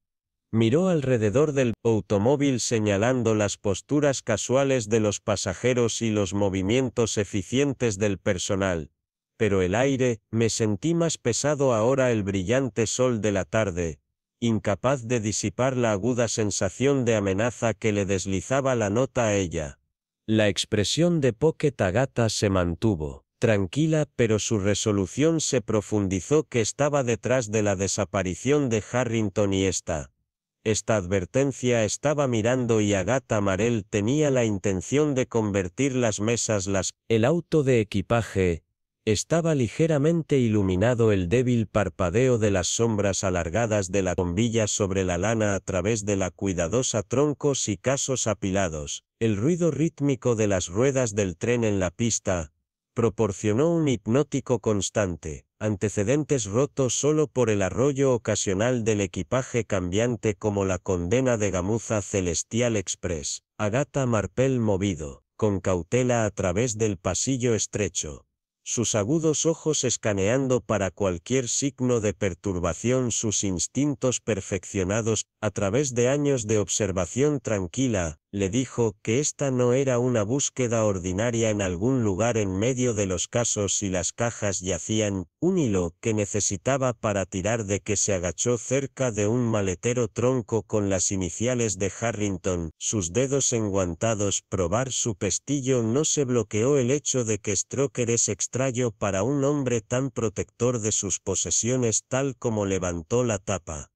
miró alrededor del automóvil señalando las posturas casuales de los pasajeros y los movimientos eficientes del personal. Pero el aire, me sentí más pesado ahora. El brillante sol de la tarde, incapaz de disipar la aguda sensación de amenaza que le deslizaba la nota a ella. La expresión de Pocket Agatha se mantuvo tranquila, pero su resolución se profundizó. Que estaba detrás de la desaparición de Harrington y esta advertencia estaba mirando, y Agatha Marell tenía la intención de convertir las mesas. El auto de equipaje estaba ligeramente iluminado. El débil parpadeo de las sombras alargadas de la bombilla sobre la lana a través de la cuidadosa troncos y casos apilados, el ruido rítmico de las ruedas del tren en la pista, proporcionó un hipnótico constante, antecedentes rotos solo por el arroyo ocasional del equipaje cambiante como la condena de gamuza Celestial Express. Agatha Marpell movido, con cautela a través del pasillo estrecho, sus agudos ojos escaneando para cualquier signo de perturbación, sus instintos perfeccionados, a través de años de observación tranquila, le dijo que esta no era una búsqueda ordinaria. En algún lugar en medio de los casos y las cajas yacían un hilo que necesitaba para tirar, de que se agachó cerca de un maletero tronco con las iniciales de Harrington, sus dedos enguantados. Probar su pestillo no se bloqueó. El hecho de que Stroker es extraño para un hombre tan protector de sus posesiones. Tal como levantó la tapa,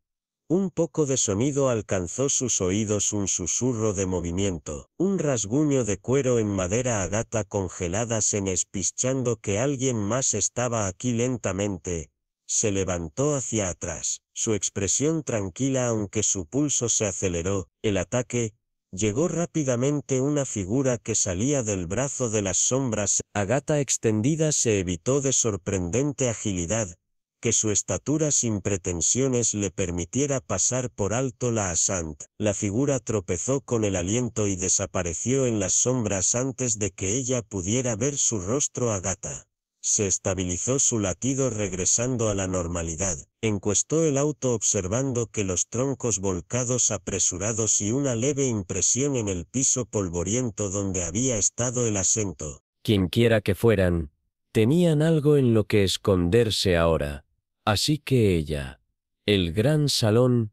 un poco de sonido alcanzó sus oídos, un susurro de movimiento, un rasguño de cuero en madera. Agatha, congelada, espichando que alguien más estaba aquí. Lentamente se levantó hacia atrás, su expresión tranquila aunque su pulso se aceleró. El ataque llegó rápidamente. Una figura que salía del brazo de las sombras. Agatha, extendida, se evitó de sorprendente agilidad, que su estatura sin pretensiones le permitiera pasar por alto la Asant. La figura tropezó con el aliento y desapareció en las sombras antes de que ella pudiera ver su rostro. Agatha se estabilizó, su latido regresando a la normalidad. Encuestó el auto observando que los troncos volcados apresurados y una leve impresión en el piso polvoriento donde había estado el asiento, quienquiera que fueran, tenían algo en lo que esconderse ahora. Así que ella, el gran salón,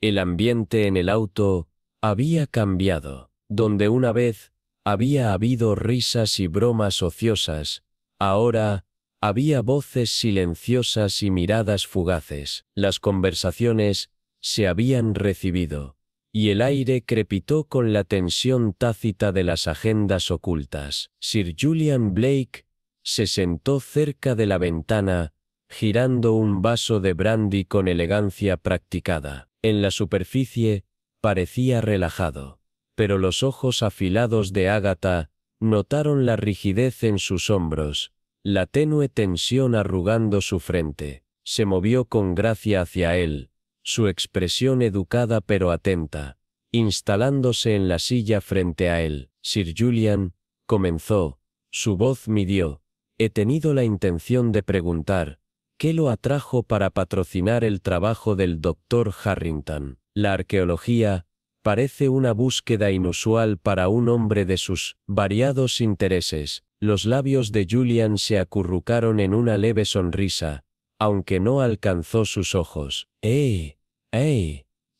el ambiente en el auto, había cambiado. Donde una vez había habido risas y bromas ociosas, ahora había voces silenciosas y miradas fugaces. Las conversaciones se habían recibido, y el aire crepitó con la tensión tácita de las agendas ocultas. Sir Julian Blake se sentó cerca de la ventana, girando un vaso de brandy con elegancia practicada. En la superficie, parecía relajado, pero los ojos afilados de Ágata notaron la rigidez en sus hombros, la tenue tensión arrugando su frente. Se movió con gracia hacia él, su expresión educada pero atenta, instalándose en la silla frente a él. Sir Julian, comenzó, su voz midió. He tenido la intención de preguntar, ¿qué lo atrajo para patrocinar el trabajo del Dr. Harrington? La arqueología parece una búsqueda inusual para un hombre de sus variados intereses. Los labios de Julian se acurrucaron en una leve sonrisa, aunque no alcanzó sus ojos.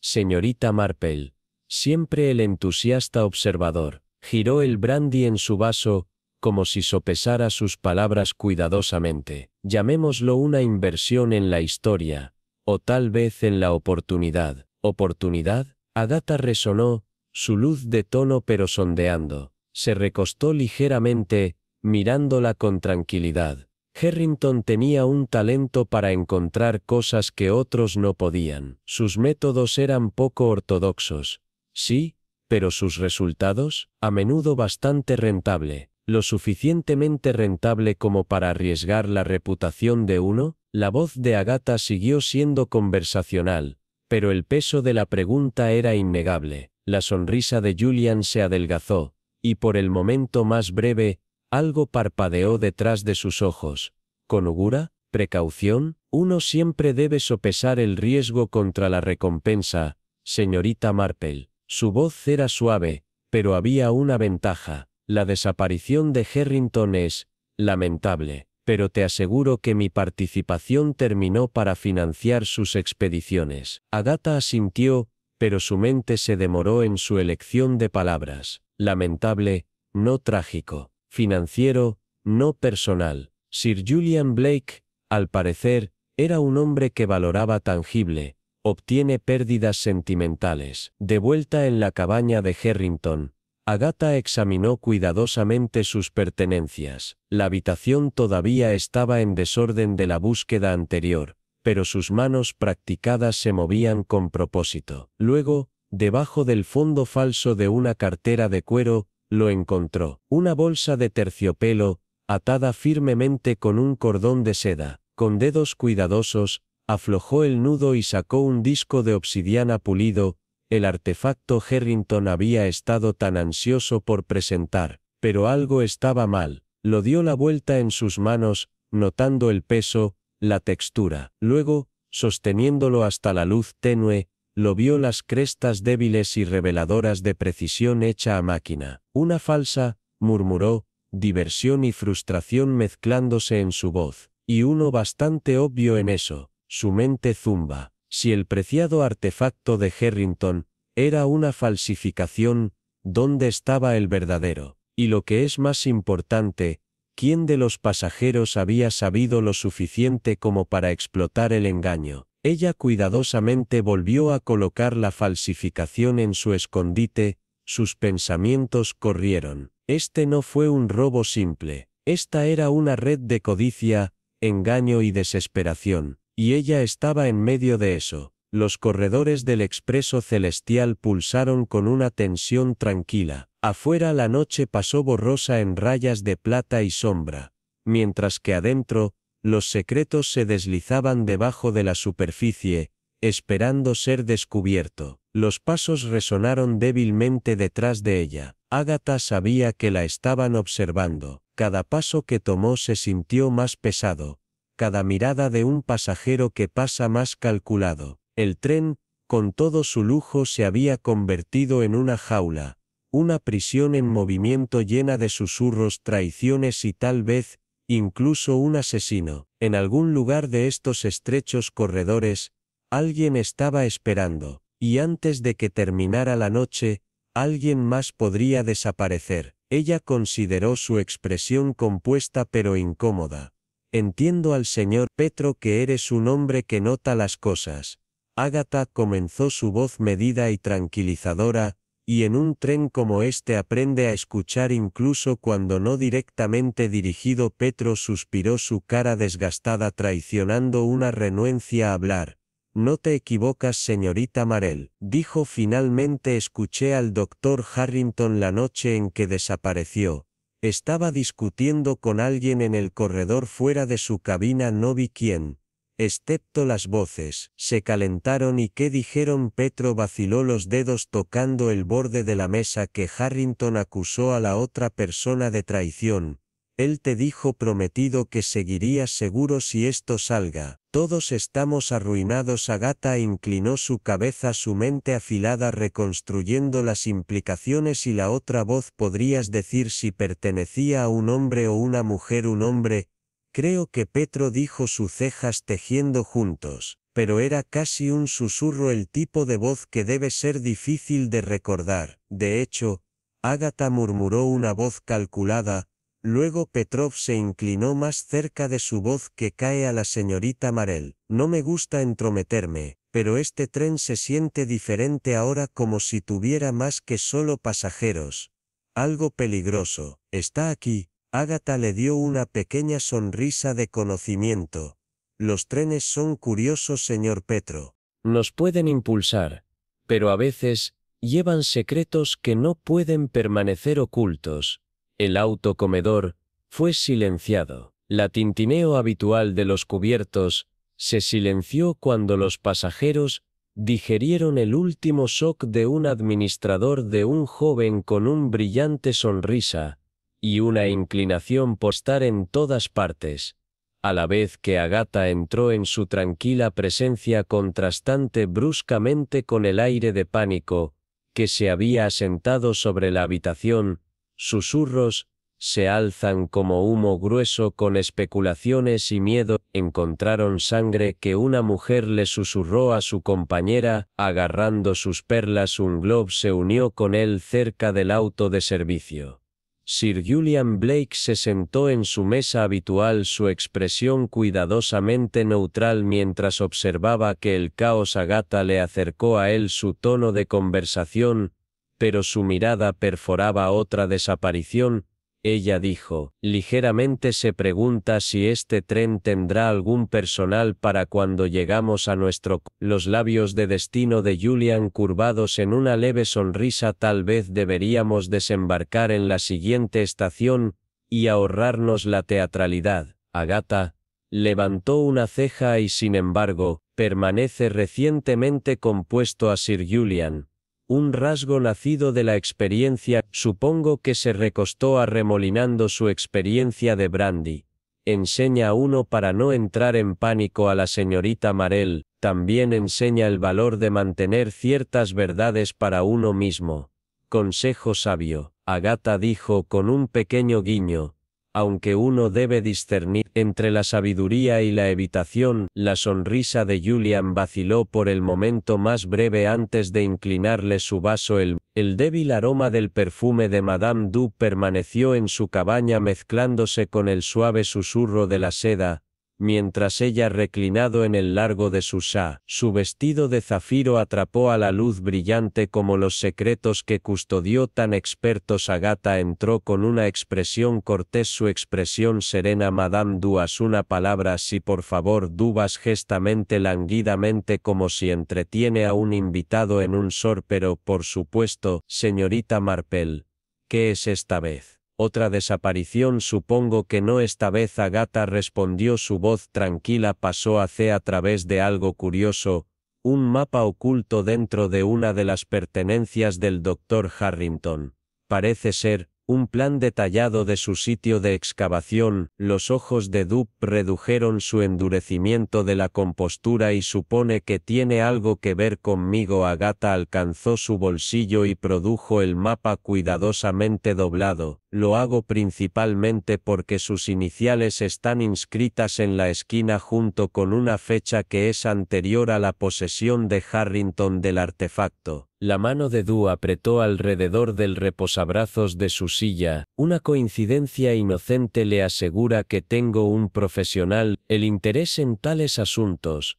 Señorita Marple, siempre el entusiasta observador, giró el brandy en su vaso, como si sopesara sus palabras cuidadosamente. Llamémoslo una inversión en la historia, o tal vez en la oportunidad. ¿Oportunidad? Agatha resonó, su luz de tono pero sondeando. Se recostó ligeramente, mirándola con tranquilidad. Harrington tenía un talento para encontrar cosas que otros no podían. Sus métodos eran poco ortodoxos. Sí, pero sus resultados, a menudo bastante rentable. Lo suficientemente rentable como para arriesgar la reputación de uno. La voz de Agatha siguió siendo conversacional, pero el peso de la pregunta era innegable. La sonrisa de Julian se adelgazó, y por el momento más breve, algo parpadeó detrás de sus ojos. ¿Conugura? ¿Precaución? Uno siempre debe sopesar el riesgo contra la recompensa, señorita Marple. Su voz era suave, pero había una ventaja. La desaparición de Harrington es lamentable, pero te aseguro que mi participación terminó para financiar sus expediciones. Agatha asintió, pero su mente se demoró en su elección de palabras. Lamentable, no trágico. Financiero, no personal. Sir Julian Blake, al parecer, era un hombre que valoraba tangible. Obtiene pérdidas sentimentales. De vuelta en la cabaña de Harrington, Agatha examinó cuidadosamente sus pertenencias. La habitación todavía estaba en desorden de la búsqueda anterior, pero sus manos practicadas se movían con propósito. Luego, debajo del fondo falso de una cartera de cuero, lo encontró. Una bolsa de terciopelo, atada firmemente con un cordón de seda. Con dedos cuidadosos, aflojó el nudo y sacó un disco de obsidiana pulido. El artefacto Harrington había estado tan ansioso por presentar, pero algo estaba mal. Lo dio la vuelta en sus manos, notando el peso, la textura. Luego, sosteniéndolo hasta la luz tenue, lo vio las crestas débiles y reveladoras de precisión hecha a máquina. Una falsa, murmuró, diversión y frustración mezclándose en su voz. Y uno bastante obvio en eso, su mente zumba. Si el preciado artefacto de Harrington era una falsificación, ¿dónde estaba el verdadero? Y lo que es más importante, ¿quién de los pasajeros había sabido lo suficiente como para explotar el engaño? Ella cuidadosamente volvió a colocar la falsificación en su escondite, sus pensamientos corrieron. Este no fue un robo simple, esta era una red de codicia, engaño y desesperación. Y ella estaba en medio de eso. Los corredores del expreso celestial pulsaron con una tensión tranquila. Afuera la noche pasó borrosa en rayas de plata y sombra, mientras que adentro, los secretos se deslizaban debajo de la superficie, esperando ser descubierto. Los pasos resonaron débilmente detrás de ella. Agatha sabía que la estaban observando. Cada paso que tomó se sintió más pesado. Cada mirada de un pasajero que pasa más calculado. El tren, con todo su lujo, se había convertido en una jaula, una prisión en movimiento llena de susurros, traiciones y tal vez, incluso un asesino. En algún lugar de estos estrechos corredores, alguien estaba esperando, y antes de que terminara la noche, alguien más podría desaparecer. Ella consideró su expresión compuesta pero incómoda. Entiendo al señor Petro que eres un hombre que nota las cosas. Agatha, comenzó su voz medida y tranquilizadora, y en un tren como este aprende a escuchar incluso cuando no directamente dirigido. Petro suspiró, su cara desgastada traicionando una renuencia a hablar. No te equivocas, señorita Marell, dijo finalmente. Escuché al doctor Harrington la noche en que desapareció. Estaba discutiendo con alguien en el corredor fuera de su cabina. No vi quién. Excepto las voces. Se calentaron y ¿qué dijeron? Petro vaciló los dedos tocando el borde de la mesa. Que Harrington acusó a la otra persona de traición. Él te dijo prometido que seguirías seguro si esto salga. Todos estamos arruinados. Agatha inclinó su cabeza, su mente afilada reconstruyendo las implicaciones. Y la otra voz, ¿podrías decir si pertenecía a un hombre o una mujer? Un hombre. Creo que Petro dijo, sus cejas tejiendo juntos, pero era casi un susurro, el tipo de voz que debe ser difícil de recordar. De hecho, Agatha murmuró una voz calculada. Luego Petrov se inclinó más cerca de su voz. Que cae a la señorita Marell. No me gusta entrometerme, pero este tren se siente diferente ahora, como si tuviera más que solo pasajeros. Algo peligroso. Está aquí. Agatha le dio una pequeña sonrisa de conocimiento. Los trenes son curiosos, señor Petro. Nos pueden impulsar, pero a veces llevan secretos que no pueden permanecer ocultos. El autocomedor fue silenciado. La tintineo habitual de los cubiertos se silenció cuando los pasajeros digirieron el último shock de un administrador, de un joven con un brillante sonrisa y una inclinación por estar en todas partes, a la vez que Agatha entró en su tranquila presencia contrastante bruscamente con el aire de pánico que se había asentado sobre la habitación. Susurros se alzan como humo grueso con especulaciones y miedo. Encontraron sangre, que una mujer le susurró a su compañera, agarrando sus perlas. Un globo se unió con él cerca del auto de servicio. Sir Julian Blake se sentó en su mesa habitual, su expresión cuidadosamente neutral mientras observaba que el caos. Agatha le acercó a él su tono de conversación, pero su mirada perforaba otra desaparición. Ella dijo, ligeramente, se pregunta si este tren tendrá algún personal para cuando llegamos a nuestro... Los labios de destino de Julian curvados en una leve sonrisa. Tal vez deberíamos desembarcar en la siguiente estación y ahorrarnos la teatralidad. Agatha levantó una ceja y, sin embargo, permanece recientemente compuesto a Sir Julian. Un rasgo nacido de la experiencia. Supongo que se recostó arremolinando su experiencia de brandy. Enseña a uno para no entrar en pánico. A la señorita Marell también enseña el valor de mantener ciertas verdades para uno mismo. Consejo sabio, Agatha dijo con un pequeño guiño. Aunque uno debe discernir entre la sabiduría y la evitación. La sonrisa de Julian vaciló por el momento más breve antes de inclinarle su vaso. El débil aroma del perfume de Madame Du permaneció en su cabaña mezclándose con el suave susurro de la seda, mientras ella, reclinado en el largo de su sá, su vestido de zafiro atrapó a la luz brillante como los secretos que custodió tan expertos. Agatha entró con una expresión cortés, su expresión serena. Madame Du, haz una palabra, sí, por favor. Dubas gestamente, languidamente, como si entretiene a un invitado en un sor. Pero, por supuesto, señorita Marple, ¿qué es esta vez? Otra desaparición. Supongo que no esta vez. Agatha respondió, su voz tranquila pasó a través de algo curioso, un mapa oculto dentro de una de las pertenencias del Dr. Harrington. Parece ser un plan detallado de su sitio de excavación. Los ojos de Dup redujeron su endurecimiento de la compostura. Y supone que tiene algo que ver conmigo. Agatha alcanzó su bolsillo y produjo el mapa cuidadosamente doblado. Lo hago principalmente porque sus iniciales están inscritas en la esquina junto con una fecha que es anterior a la posesión de Harrington del artefacto. La mano de Du apretó alrededor del reposabrazos de su silla. Una coincidencia inocente, le asegura que tengo un profesional, el interés en tales asuntos.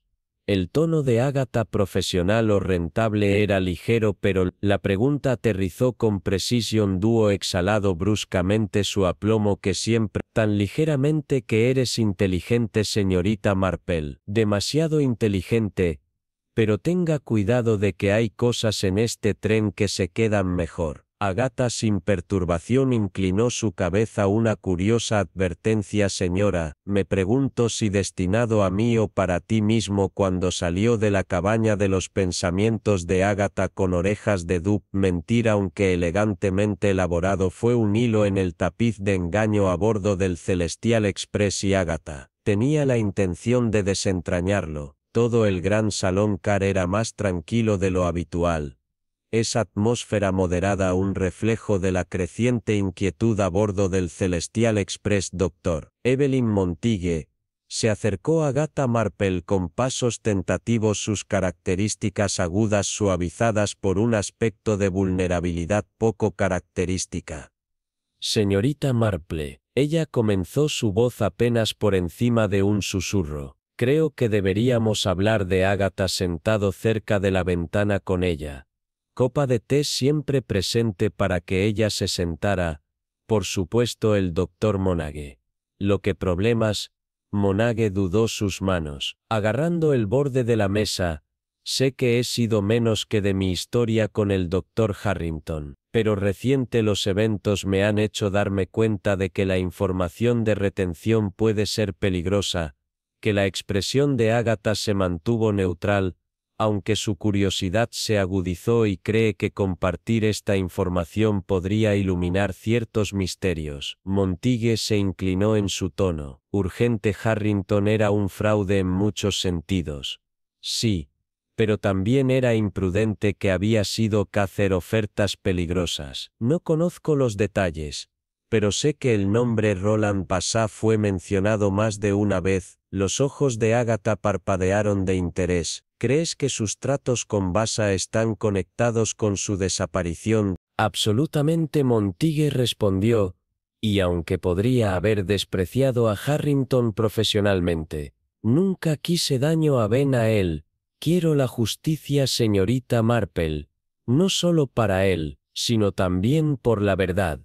El tono de Agatha, profesional o rentable, era ligero, pero la pregunta aterrizó con precisión. Dúo exhalado bruscamente su aplomo, que siempre, tan ligeramente que eres inteligente, señorita Marple. Demasiado inteligente, Pero tenga cuidado de que hay cosas en este tren que se quedan mejor. Agatha sin perturbación inclinó su cabeza. Una curiosa advertencia, señora. Me pregunto si destinado a mí o para ti mismo. Cuando salió de la cabaña de los pensamientos de Agatha con orejas de dub, mentir aunque elegantemente elaborado fue un hilo en el tapiz de engaño a bordo del Celestial Express y Agatha tenía la intención de desentrañarlo. Todo el gran salón car era más tranquilo de lo habitual. Esa atmósfera moderada, un reflejo de la creciente inquietud a bordo del Celestial Express. Dr. Evelyn Montague se acercó a Agatha Marple con pasos tentativos, sus características agudas suavizadas por un aspecto de vulnerabilidad poco característica. Señorita Marple, ella comenzó, su voz apenas por encima de un susurro. Creo que deberíamos hablar de Agatha sentado cerca de la ventana con ella. Copa de té siempre presente para que ella se sentara. Por supuesto el doctor Montague. ¿Lo que problemas? Montague dudó, sus manos agarrando el borde de la mesa. Sé que he sido menos que de mi historia con el doctor Harrington, pero reciente los eventos me han hecho darme cuenta de que la información de retención puede ser peligrosa, que la expresión de Agatha se mantuvo neutral, aunque su curiosidad se agudizó y cree que compartir esta información podría iluminar ciertos misterios. Montague se inclinó en su tono urgente. Harrington era un fraude en muchos sentidos. Sí, pero también era imprudente, que había sido hacer ofertas peligrosas. No conozco los detalles, pero sé que el nombre Roland Passat fue mencionado más de una vez. Los ojos de Agatha parpadearon de interés. ¿Crees que sus tratos con Basa están conectados con su desaparición? Absolutamente, Montague respondió, y aunque podría haber despreciado a Harrington profesionalmente, nunca quise daño a Ben a él. Quiero la justicia, señorita Marple, no solo para él, sino también por la verdad.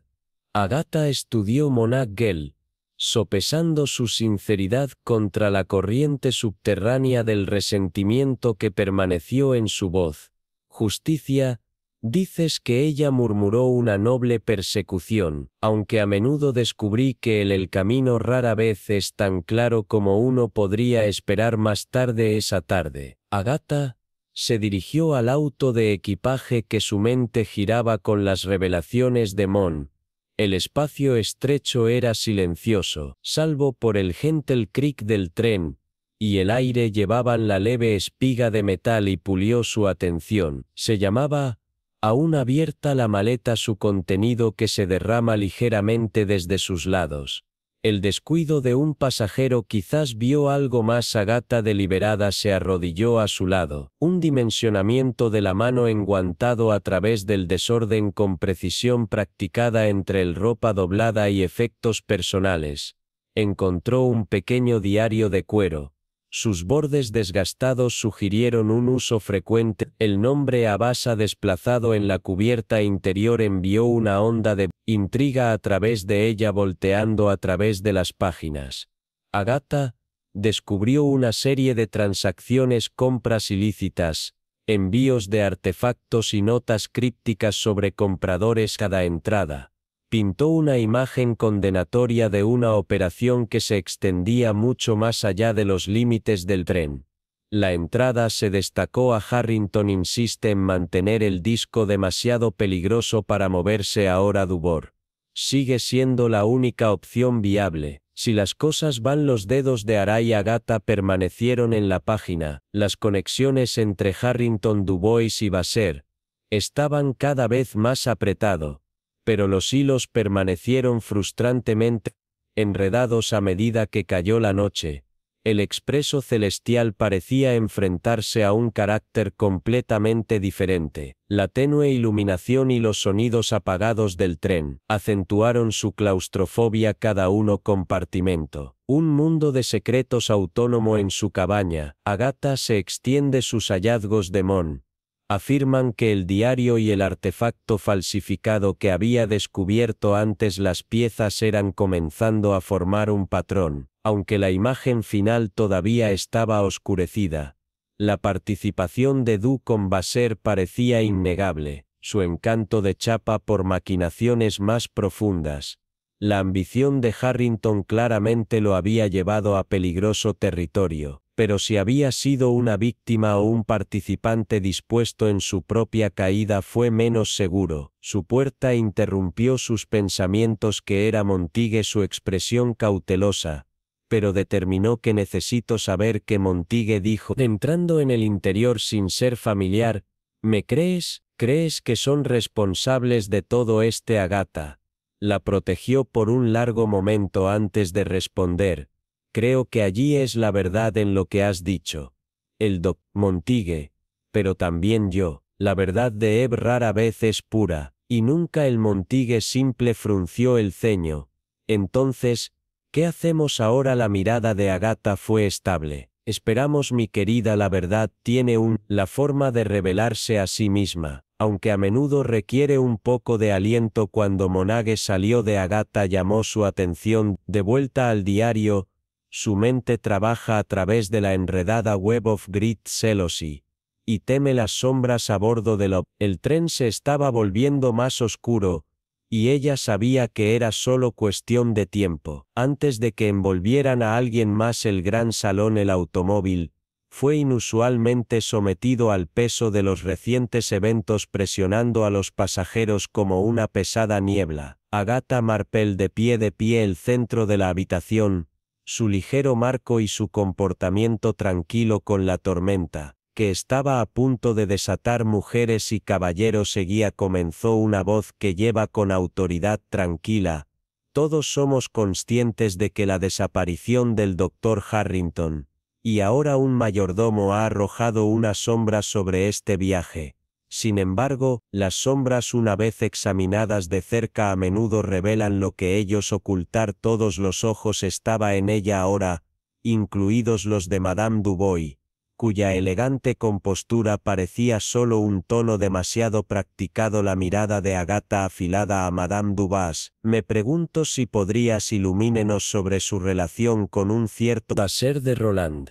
Agatha estudió Montague, sopesando su sinceridad contra la corriente subterránea del resentimiento que permaneció en su voz. Justicia, dices que ella murmuró, una noble persecución, aunque a menudo descubrí que el camino rara vez es tan claro como uno podría esperar. Más tarde esa tarde, Agatha se dirigió al auto de equipaje que su mente giraba con las revelaciones de Mon. El espacio estrecho era silencioso, salvo por el gentle creak del tren, y el aire llevaban la leve espiga de metal y pulió su atención. Se llamaba, aún abierta la maleta, su contenido que se derrama ligeramente desde sus lados. El descuido de un pasajero quizás vio algo más. Agatha deliberada se arrodilló a su lado. Un dimensionamiento de la mano enguantado a través del desorden con precisión practicada entre el ropa doblada y efectos personales. Encontró un pequeño diario de cuero. Sus bordes desgastados sugirieron un uso frecuente. El nombre Abasa desplazado en la cubierta interior envió una onda de intriga a través de ella, volteando a través de las páginas. Agatha descubrió una serie de transacciones, compras ilícitas, envíos de artefactos y notas crípticas sobre compradores. Cada entrada pintó una imagen condenatoria de una operación que se extendía mucho más allá de los límites del tren. La entrada se destacó. A Harrington insiste en mantener el disco demasiado peligroso para moverse ahora. Dubor sigue siendo la única opción viable. Si las cosas van, los dedos de Arai y Agatha permanecieron en la página. Las conexiones entre Harrington, Dubois y Vasseur estaban cada vez más apretado, pero los hilos permanecieron frustrantemente enredados a medida que cayó la noche. El expreso celestial parecía enfrentarse a un carácter completamente diferente. La tenue iluminación y los sonidos apagados del tren acentuaron su claustrofobia. Cada compartimento, un mundo de secretos autónomo en su cabaña. Agatha se extiende sus hallazgos de Mon. Afirman que el diario y el artefacto falsificado que había descubierto antes, las piezas eran comenzando a formar un patrón, aunque la imagen final todavía estaba oscurecida. La participación de Du con Basser parecía innegable, su encanto de chapa por maquinaciones más profundas. La ambición de Harrington claramente lo había llevado a peligroso territorio, pero si había sido una víctima o un participante dispuesto en su propia caída fue menos seguro. Su puerta interrumpió sus pensamientos que era Montigue su expresión cautelosa, pero determinó que necesito saber qué Montigue dijo. Entrando en el interior sin ser familiar, ¿me crees? ¿Crees que son responsables de todo este, Agatha? La protegió por un largo momento antes de responder. Creo que allí es la verdad en lo que has dicho. El Dr. Montigue, pero también yo. La verdad de Eve rara vez es pura, y nunca el Montigue simple frunció el ceño. Entonces, ¿qué hacemos ahora? La mirada de Agatha fue estable. Esperamos, mi querida, la verdad tiene la forma de revelarse a sí misma, aunque a menudo requiere un poco de aliento. Cuando Montague salió de Agatha llamó su atención. De vuelta al diario, su mente trabaja a través de la enredada web of great jealousy, y teme las sombras a bordo el tren se estaba volviendo más oscuro, y ella sabía que era solo cuestión de tiempo. Antes de que envolvieran a alguien más el gran salón, el automóvil fue inusualmente sometido al peso de los recientes eventos, presionando a los pasajeros como una pesada niebla. Agatha Marple de pie el centro de la habitación, su ligero marco y su comportamiento tranquilo con la tormenta, que estaba a punto de desatar. Mujeres y caballeros, seguía, comenzó una voz que lleva con autoridad tranquila. Todos somos conscientes de que la desaparición del Dr. Harrington, y ahora un mayordomo, ha arrojado una sombra sobre este viaje. Sin embargo, las sombras, una vez examinadas de cerca, a menudo revelan lo que ellos ocultar. Todos los ojos estaba en ella ahora, incluidos los de Madame Dubois, cuya elegante compostura parecía solo un tono demasiado practicado. La mirada de Agatha afilada a Madame Dubois. Me pregunto si podrías ilumínenos sobre su relación con un cierto Basser de Roland.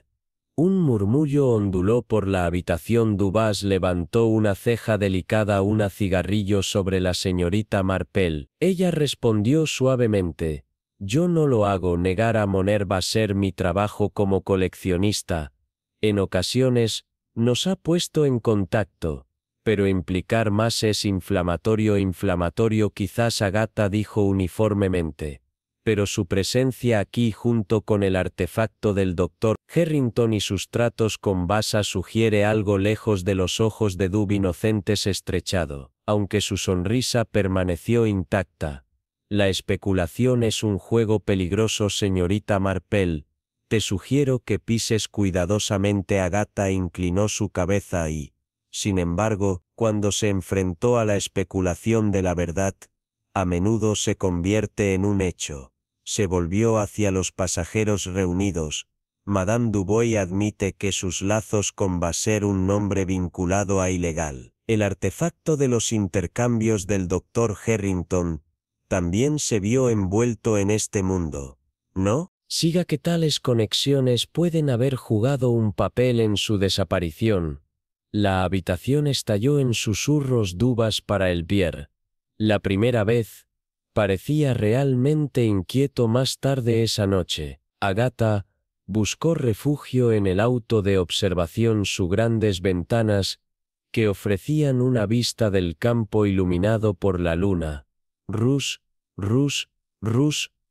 Un murmullo onduló por la habitación. Dubois levantó una ceja delicada. ¿Un cigarrillo sobre la señorita Marple? Ella respondió suavemente. Yo no lo hago. Negar a Moner Basser mi trabajo como coleccionista. En ocasiones, nos ha puesto en contacto, pero implicar más es inflamatorio. Inflamatorio quizás, Agatha dijo uniformemente. Pero su presencia aquí junto con el artefacto del Dr. Harrington y sus tratos con Basa sugiere algo. Lejos de los ojos de Dub inocentes estrechado, aunque su sonrisa permaneció intacta. La especulación es un juego peligroso, señorita Marple. Te sugiero que pises cuidadosamente. Agatha inclinó su cabeza y, sin embargo, cuando se enfrentó a la especulación de la verdad, a menudo se convierte en un hecho. Se volvió hacia los pasajeros reunidos. Madame Dubois admite que sus lazos con Basser, un nombre vinculado a ilegal, el artefacto de los intercambios del Dr. Harrington, también se vio envuelto en este mundo, ¿no? Siga que tales conexiones pueden haber jugado un papel en su desaparición. La habitación estalló en susurros. Dubas para el Pierre. La primera vez, parecía realmente inquieto. Más tarde esa noche, Agatha buscó refugio en el auto de observación. Sus grandes ventanas, que ofrecían una vista del campo iluminado por la luna. Rus,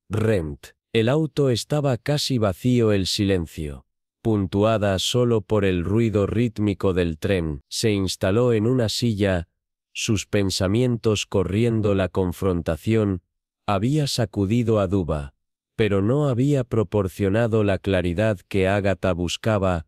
rent. El auto estaba casi vacío. El silencio, puntuada solo por el ruido rítmico del tren, se instaló en una silla, sus pensamientos corriendo. La confrontación había sacudido a Duba, pero no había proporcionado la claridad que Agatha buscaba,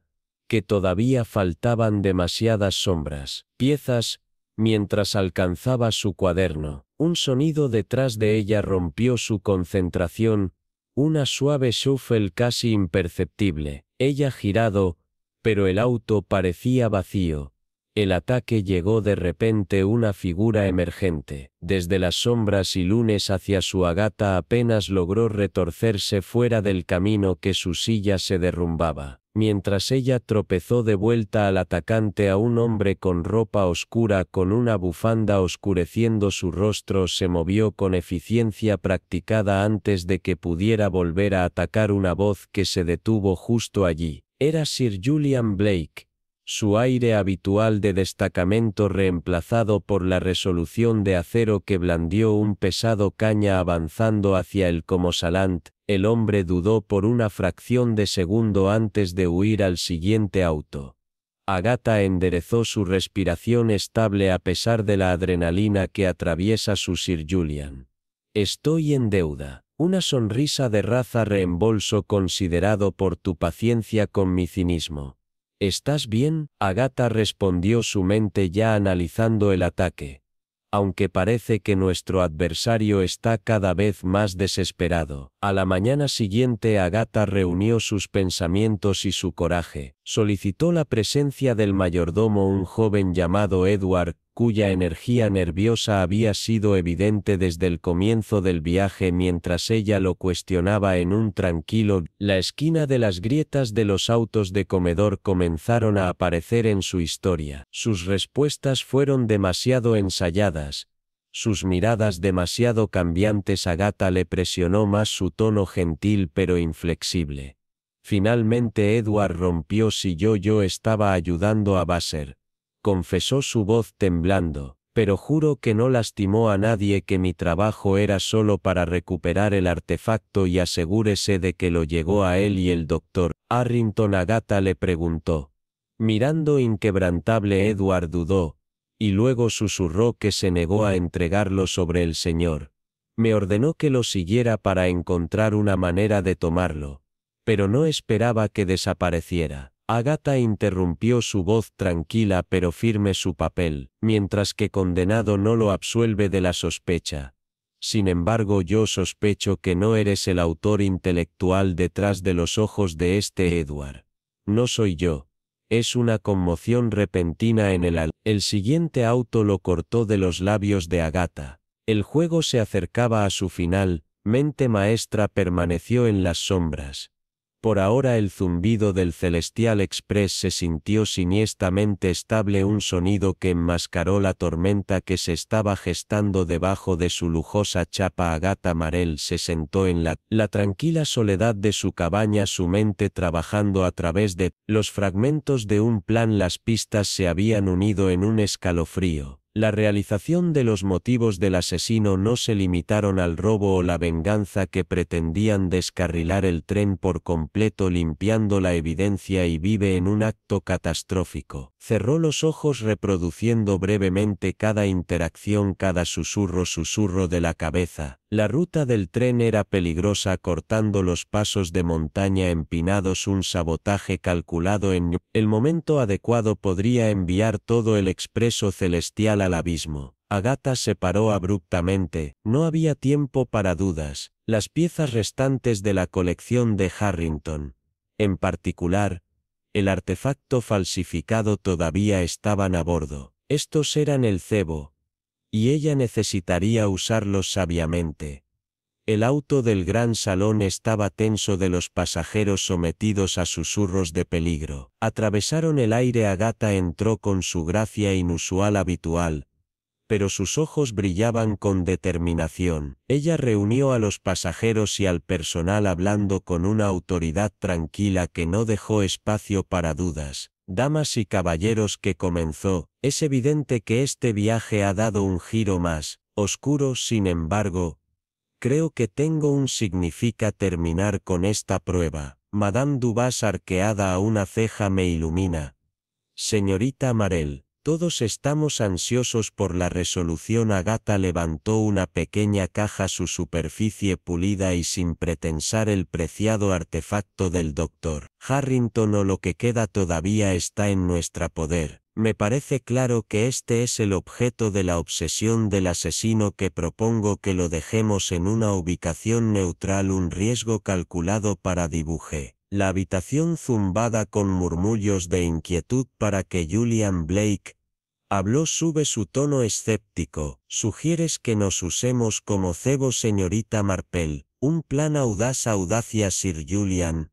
que todavía faltaban demasiadas sombras. Piezas, mientras alcanzaba su cuaderno. Un sonido detrás de ella rompió su concentración. Una suave shuffle casi imperceptible. Ella girado, pero el auto parecía vacío. El ataque llegó de repente. Una figura emergente, desde las sombras y lunes hacia su. Agatha apenas logró retorcerse fuera del camino que su silla se derrumbaba. Mientras ella tropezó de vuelta al atacante, a un hombre con ropa oscura con una bufanda oscureciendo su rostro se movió con eficiencia practicada antes de que pudiera volver a atacar. Una voz que se detuvo justo allí. Era Sir Julian Blake. Su aire habitual de destacamento reemplazado por la resolución de acero que blandió un pesado caña avanzando hacia él como Salant. El hombre dudó por una fracción de segundo antes de huir al siguiente auto. Agatha enderezó su respiración estable a pesar de la adrenalina que atraviesa su Sir Julian. Estoy en deuda. Una sonrisa de raza reembolso considerado por tu paciencia con mi cinismo. ¿Estás bien? Agatha respondió, su mente ya analizando el ataque. Aunque parece que nuestro adversario está cada vez más desesperado. A la mañana siguiente Agatha reunió sus pensamientos y su coraje. Solicitó la presencia del mayordomo, un joven llamado Edward, cuya energía nerviosa había sido evidente desde el comienzo del viaje. Mientras ella lo cuestionaba en un tranquilo, la esquina de las grietas de los autos de comedor comenzaron a aparecer en su historia. Sus respuestas fueron demasiado ensayadas, sus miradas demasiado cambiantes. Agatha le presionó más su tono gentil pero inflexible. Finalmente Edward rompió. Si yo estaba ayudando a Basser, confesó su voz temblando, pero juro que no lastimó a nadie, que mi trabajo era solo para recuperar el artefacto, y asegúrese de que lo llegó a él y el doctor Harrington. Agatha le preguntó. Mirando inquebrantable, Edward dudó, y luego susurró que se negó a entregarlo sobre el señor. Me ordenó que lo siguiera para encontrar una manera de tomarlo, pero no esperaba que desapareciera. Agatha interrumpió, su voz tranquila pero firme. Su papel, mientras que condenado, no lo absuelve de la sospecha. Sin embargo, yo sospecho que no eres el autor intelectual detrás de los ojos de este Edward. No soy yo. Es una conmoción repentina en el alma. El siguiente auto lo cortó de los labios de Agatha. El juego se acercaba a su final. Mente maestra permaneció en las sombras. Por ahora el zumbido del Celestial Express se sintió siniestamente estable, un sonido que enmascaró la tormenta que se estaba gestando debajo de su lujosa chapa. Agatha Marell se sentó en la tranquila soledad de su cabaña, su mente trabajando a través de los fragmentos de un plan. Las pistas se habían unido en un escalofrío. La realización de los motivos del asesino no se limitaron al robo o la venganza, que pretendían descarrilar el tren por completo, limpiando la evidencia, y vive en un acto catastrófico. Cerró los ojos reproduciendo brevemente cada interacción, cada susurro de la cabeza. La ruta del tren era peligrosa, cortando los pasos de montaña empinados. Un sabotaje calculado en el momento adecuado podría enviar todo el expreso celestial al abismo. Agatha se paró abruptamente. No había tiempo para dudas. Las piezas restantes de la colección de Harrington, en particular, el artefacto falsificado, todavía estaban a bordo. Estos eran el cebo, y ella necesitaría usarlos sabiamente. El auto del gran salón estaba tenso de los pasajeros sometidos a susurros de peligro. Atravesaron el aire. Agatha entró con su gracia inusual habitual, pero sus ojos brillaban con determinación. Ella reunió a los pasajeros y al personal hablando con una autoridad tranquila que no dejó espacio para dudas. Damas y caballeros, que comenzó, es evidente que este viaje ha dado un giro más oscuro. Sin embargo, creo que tengo un significa terminar con esta prueba. Madame Dubas, arqueada a una ceja, me ilumina. Señorita Marell, todos estamos ansiosos por la resolución. Agatha levantó una pequeña caja, su superficie pulida y sin pretensar el preciado artefacto del doctor Harrington, o lo que queda todavía, está en nuestro poder. Me parece claro que este es el objeto de la obsesión del asesino, que propongo que lo dejemos en una ubicación neutral, un riesgo calculado para dibuje. La habitación zumbada con murmullos de inquietud para que Julian Blake habló. Sube su tono escéptico. ¿Sugieres que nos usemos como cebo, señorita Marpel? Un plan audaz. Audacia, Sir Julian.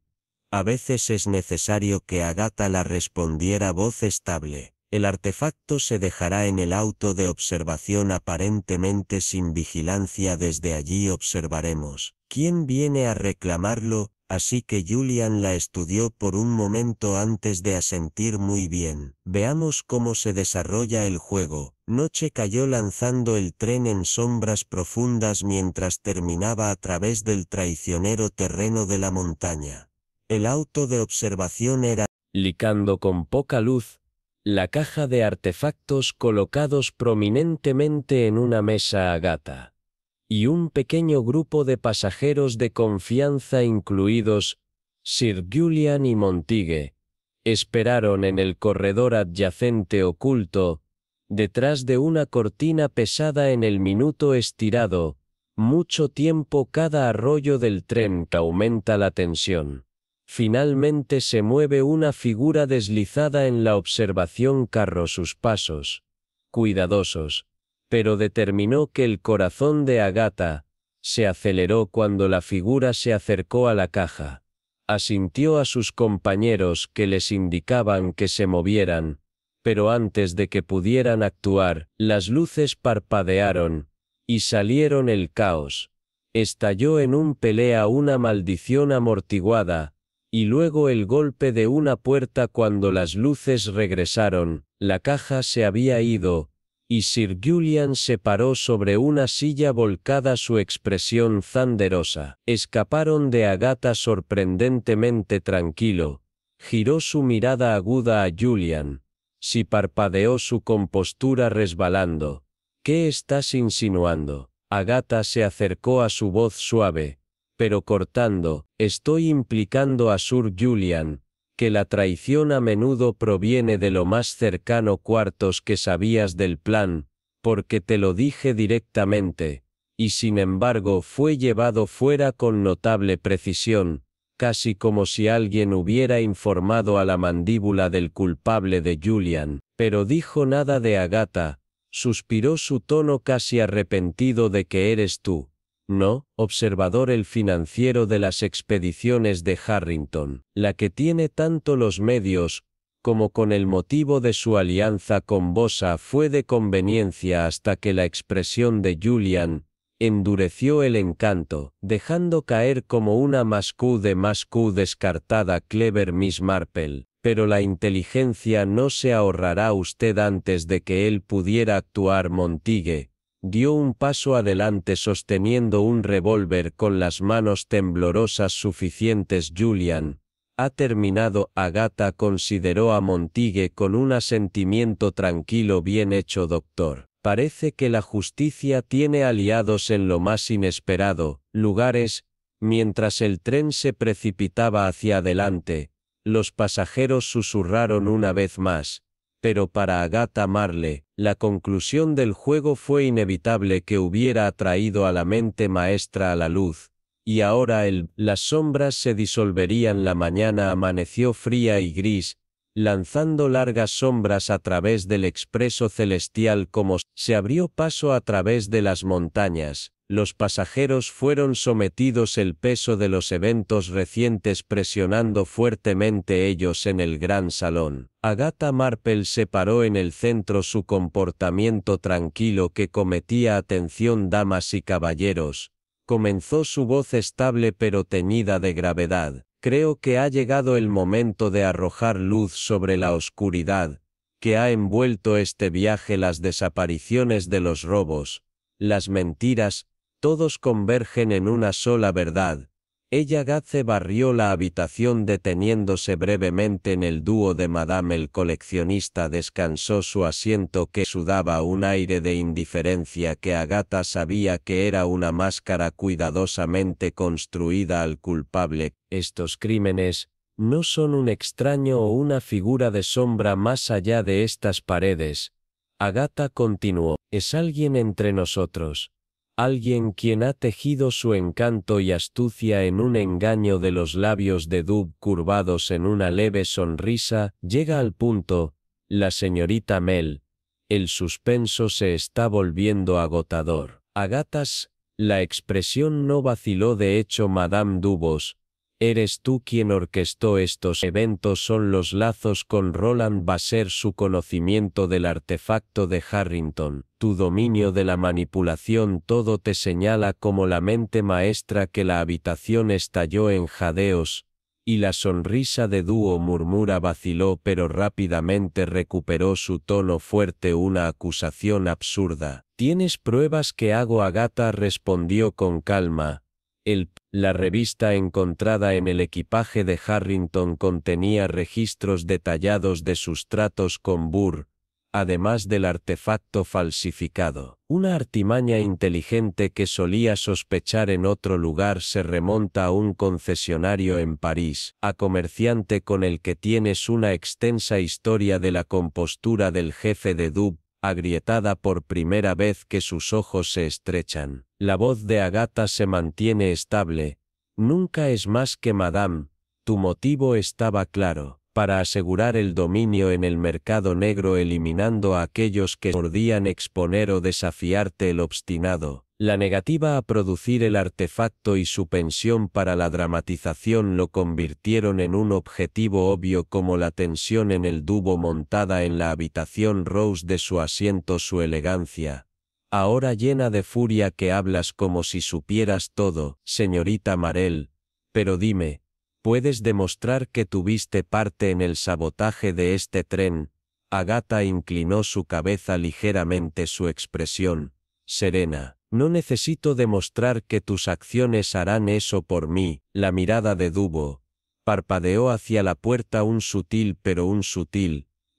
A veces es necesario que Agatha la respondiera voz estable. El artefacto se dejará en el auto de observación aparentemente sin vigilancia. Desde allí observaremos quién viene a reclamarlo, así que Julian la estudió por un momento antes de asentir muy bien. Veamos cómo se desarrolla el juego. Noche cayó lanzando el tren en sombras profundas mientras terminaba a través del traicionero terreno de la montaña. El auto de observación era licando con poca luz, la caja de artefactos colocados prominentemente en una mesa Agatha, y un pequeño grupo de pasajeros de confianza incluidos Sir Julian y Montague, esperaron en el corredor adyacente oculto, detrás de una cortina pesada en el minuto estirado, mucho tiempo. Cada arroyo del tren aumenta la tensión. Finalmente se mueve una figura deslizada en la observación carro sus pasos, cuidadosos, pero determinó que el corazón de Agatha se aceleró cuando la figura se acercó a la caja. Asintió a sus compañeros que les indicaban que se movieran, pero antes de que pudieran actuar, las luces parpadearon, y salieron el caos. Estalló en un pelea una maldición amortiguada, y luego el golpe de una puerta cuando las luces regresaron. La caja se había ido, y Sir Julian se paró sobre una silla volcada, su expresión zanderosa. Escaparon de Agatha sorprendentemente tranquilo. Giró su mirada aguda a Julian. Si parpadeó su compostura resbalando. ¿Qué estás insinuando? Agatha se acercó a su voz suave, pero cortando. Estoy implicando a Sir Julian, que la traición a menudo proviene de lo más cercano. Cuartos que sabías del plan, porque te lo dije directamente, y sin embargo fue llevado fuera con notable precisión, casi como si alguien hubiera informado a la mandíbula del culpable de Julian, pero dijo nada de Agatha. Suspiró, su tono casi arrepentido. ¿De que eres tú? No, observador, el financiero de las expediciones de Harrington, la que tiene tanto los medios, como con el motivo de su alianza con Bosa fue de conveniencia, hasta que la expresión de Julian endureció el encanto, dejando caer como una mascú descartada. Clever Miss Marple. Pero la inteligencia no se ahorrará usted antes de que él pudiera actuar. Montague dio un paso adelante sosteniendo un revólver con las manos temblorosas. Suficientes, Julian. Ha terminado. Agatha consideró a Montague con un asentimiento tranquilo. Bien hecho, doctor. Parece que la justicia tiene aliados en lo más inesperado lugares. Mientras el tren se precipitaba hacia adelante, los pasajeros susurraron una vez más, pero para Agatha Marle, la conclusión del juego fue inevitable, que hubiera atraído a la mente maestra a la luz, y ahora las sombras se disolverían. La mañana amaneció fría y gris, lanzando largas sombras a través del expreso celestial. Como se abrió paso a través de las montañas, los pasajeros fueron sometidos el peso de los eventos recientes presionando fuertemente ellos en el gran salón. Agatha Marple se paró en el centro, su comportamiento tranquilo que cometía. Atención, damas y caballeros, comenzó su voz estable pero teñida de gravedad. Creo que ha llegado el momento de arrojar luz sobre la oscuridad que ha envuelto este viaje. Las desapariciones de los robos, las mentiras, todos convergen en una sola verdad. Ella Gaze barrió la habitación deteniéndose brevemente en el dúo de Madame. El coleccionista descansó su asiento, que sudaba un aire de indiferencia que Agatha sabía que era una máscara cuidadosamente construida al culpable. Estos crímenes no son un extraño o una figura de sombra más allá de estas paredes. Agatha continuó, es alguien entre nosotros. Alguien quien ha tejido su encanto y astucia en un engaño. De los labios de Dub curvados en una leve sonrisa. Llega al punto, la señorita Mel. El suspenso se está volviendo agotador. Agatas, la expresión no vaciló. De hecho, Madame Dubos Eres tú quien orquestó estos eventos. Son los lazos con Roland Basser, su conocimiento del artefacto de Harrington, tu dominio de la manipulación. Todo te señala como la mente maestra. Que la habitación estalló en jadeos, y la sonrisa de dúo murmura vaciló, pero rápidamente recuperó su tono fuerte. Una acusación absurda. ¿Tienes pruebas? Que hago? Agatha respondió con calma. La revista encontrada en el equipaje de Harrington contenía registros detallados de sus tratos con Burr, además del artefacto falsificado. Una artimaña inteligente que solía sospechar en otro lugar. Se remonta a un concesionario en París, a comerciante con el que tienes una extensa historia de la compostura del jefe de Dub, agrietada por primera vez. Que sus ojos se estrechan. La voz de Agatha se mantiene estable. Nunca es más que Madame. Tu motivo estaba claro. Para asegurar el dominio en el mercado negro, eliminando a aquellos que podían exponer o desafiarte. El obstinado, la negativa a producir el artefacto y su pensión para la dramatización lo convirtieron en un objetivo obvio, como la tensión en el Dubo montada en la habitación Rose de su asiento. Su elegancia, ahora llena de furia. Que hablas como si supieras todo, señorita Marell. Pero dime, ¿puedes demostrar que tuviste parte en el sabotaje de este tren? Agatha inclinó su cabeza ligeramente, su expresión serena. No necesito demostrar que tus acciones harán eso por mí. La mirada de Dubo parpadeó hacia la puerta. Un sutil,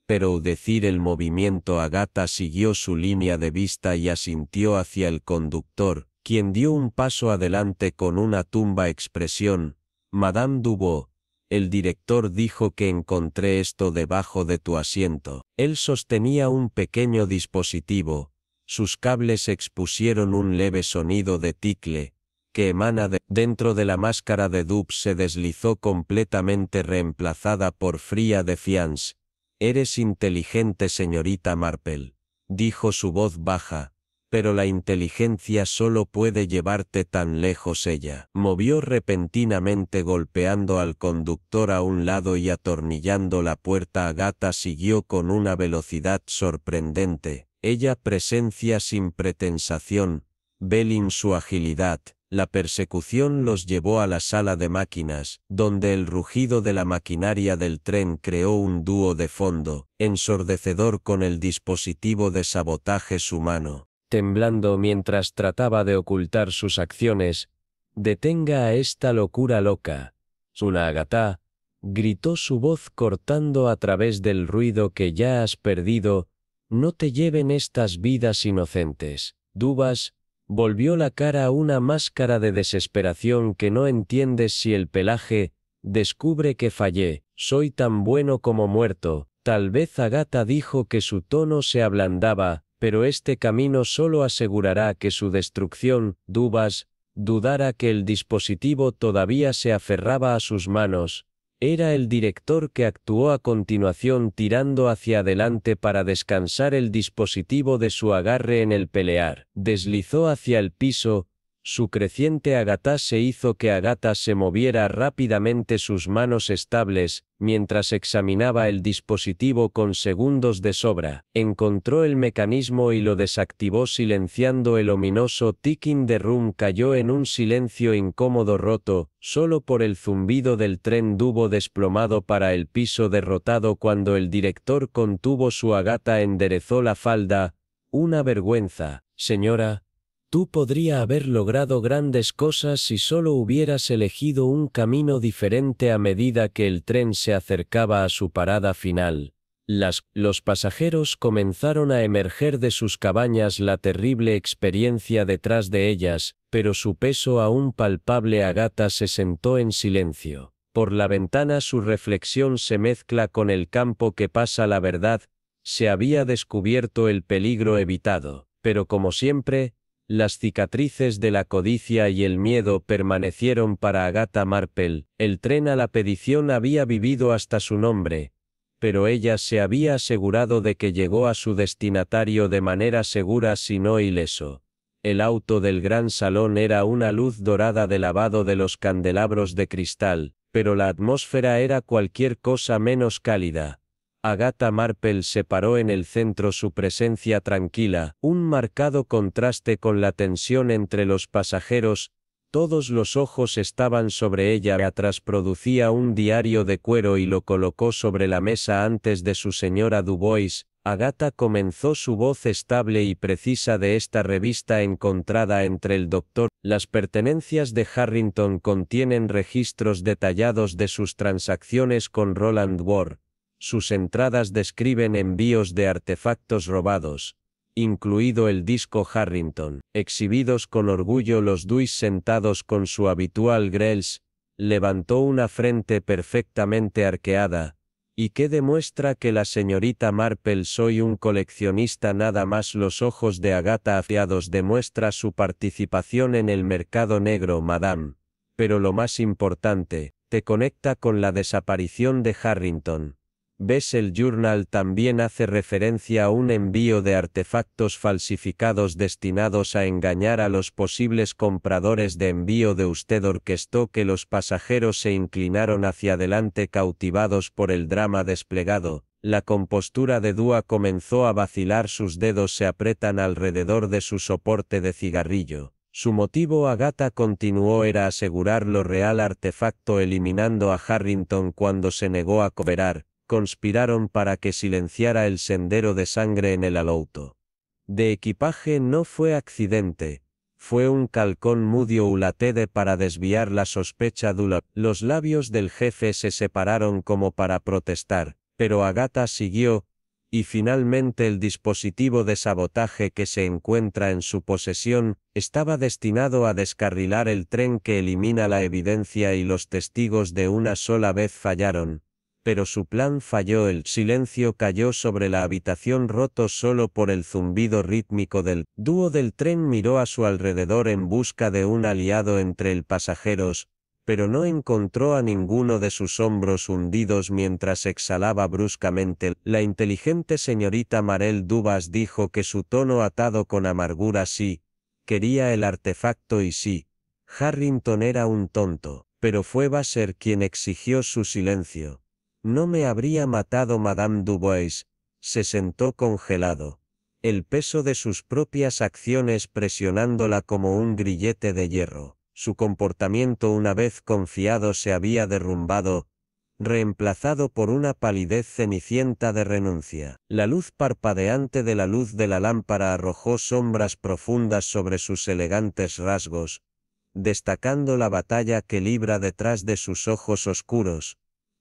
pero decir el movimiento. Agatha siguió su línea de vista y asintió hacia el conductor, quien dio un paso adelante con una tumba expresión. Madame Dubois, el director dijo que encontré esto debajo de tu asiento. Él sostenía un pequeño dispositivo. Sus cables expusieron un leve sonido de ticle, que emana dentro de la máscara de Dub. Se deslizó completamente, reemplazada por fría defiance. Eres inteligente, señorita Marple, dijo su voz baja. Pero la inteligencia solo puede llevarte tan lejos. Ella movió repentinamente, golpeando al conductor a un lado y atornillando la puerta. Agatha siguió con una velocidad sorprendente. Ella presencia sin pretensación, Belin su agilidad. La persecución los llevó a la sala de máquinas, donde el rugido de la maquinaria del tren creó un dúo de fondo, ensordecedor con el dispositivo de sabotaje. Su mano, temblando mientras trataba de ocultar sus acciones. Detenga a esta locura loca. Suna Agatha, gritó su voz cortando a través del ruido. Que ya has perdido. No te lleven estas vidas inocentes. Dubas volvió la cara a una máscara de desesperación. Que no entiendes si el pelaje descubre que fallé. Soy tan bueno como muerto. Tal vez Agatha dijo que su tono se ablandaba, pero este camino solo asegurará que su destrucción. Dubas dudara que el dispositivo todavía se aferraba a sus manos. Era el director que actuó a continuación, tirando hacia adelante para descansar el dispositivo de su agarre en el pelear. Deslizó hacia el piso. Su creciente Agatha se hizo que Agatha se moviera rápidamente, sus manos estables, mientras examinaba el dispositivo con segundos de sobra. Encontró el mecanismo y lo desactivó, silenciando el ominoso ticking de rum. Cayó en un silencio incómodo, roto solo por el zumbido del tren. Dubo desplomado para el piso, derrotado. Cuando el director contuvo su Agatha enderezó la falda. Una vergüenza, señora. Tú podría haber logrado grandes cosas si solo hubieras elegido un camino diferente. A medida que el tren se acercaba a su parada final, los pasajeros comenzaron a emerger de sus cabañas, la terrible experiencia detrás de ellas, pero su peso aún palpable. Agatha se sentó en silencio. Por la ventana su reflexión se mezcla con el campo que pasa. La verdad, se había descubierto el peligro evitado, pero como siempre, las cicatrices de la codicia y el miedo permanecieron para Agatha Marple. El tren a la perdición había vivido hasta su nombre, pero ella se había asegurado de que llegó a su destinatario de manera segura, si no ileso. El auto del gran salón era una luz dorada de lavado de los candelabros de cristal, pero la atmósfera era cualquier cosa menos cálida. Agatha Marple separó en el centro su presencia tranquila, un marcado contraste con la tensión entre los pasajeros. Todos los ojos estaban sobre ella. Atrás producía un diario de cuero y lo colocó sobre la mesa antes de su señora Dubois. Agatha comenzó su voz estable y precisa de esta revista encontrada entre el doctor. Las pertenencias de Harrington contienen registros detallados de sus transacciones con Roland Ward. Sus entradas describen envíos de artefactos robados, incluido el disco Harrington, exhibidos con orgullo. Los Dewey, sentados con su habitual grace, levantó una frente perfectamente arqueada, y que demuestra que la señorita Marple soy un coleccionista nada más. Los ojos de Agatha afiados demuestra su participación en el mercado negro, madame. Pero lo más importante, te conecta con la desaparición de Harrington. ¿Ves? El Journal también hace referencia a un envío de artefactos falsificados destinados a engañar a los posibles compradores de envío de usted. Orquestó que los pasajeros se inclinaron hacia adelante cautivados por el drama desplegado. La compostura de Dua comenzó a vacilar, sus dedos se apretan alrededor de su soporte de cigarrillo. Su motivo, Agatha continuó, era asegurar lo real artefacto eliminando a Harrington cuando se negó a cooperar. Conspiraron para que silenciara el sendero de sangre en el auto de equipaje. No fue accidente, fue un calcón mudio ulated para desviar la sospecha. Los labios del jefe se separaron como para protestar, pero Agatha siguió, y finalmente el dispositivo de sabotaje que se encuentra en su posesión estaba destinado a descarrilar el tren que elimina la evidencia, y los testigos de una sola vez fallaron. Pero su plan falló. El silencio cayó sobre la habitación, roto solo por el zumbido rítmico del dúo del tren. Miró a su alrededor en busca de un aliado entre el pasajeros, pero no encontró a ninguno de sus hombros hundidos mientras exhalaba bruscamente. La inteligente señorita Marelle Dubas dijo que su tono atado con amargura sí, quería el artefacto y sí, Harrington era un tonto, pero fue Vassar quien exigió su silencio. No me habría matado. Madame Dubois se sentó congelado, el peso de sus propias acciones presionándola como un grillete de hierro. Su comportamiento, una vez confiado, se había derrumbado, reemplazado por una palidez cenicienta de renuncia. La luz parpadeante de la luz de la lámpara arrojó sombras profundas sobre sus elegantes rasgos, destacando la batalla que libra detrás de sus ojos oscuros.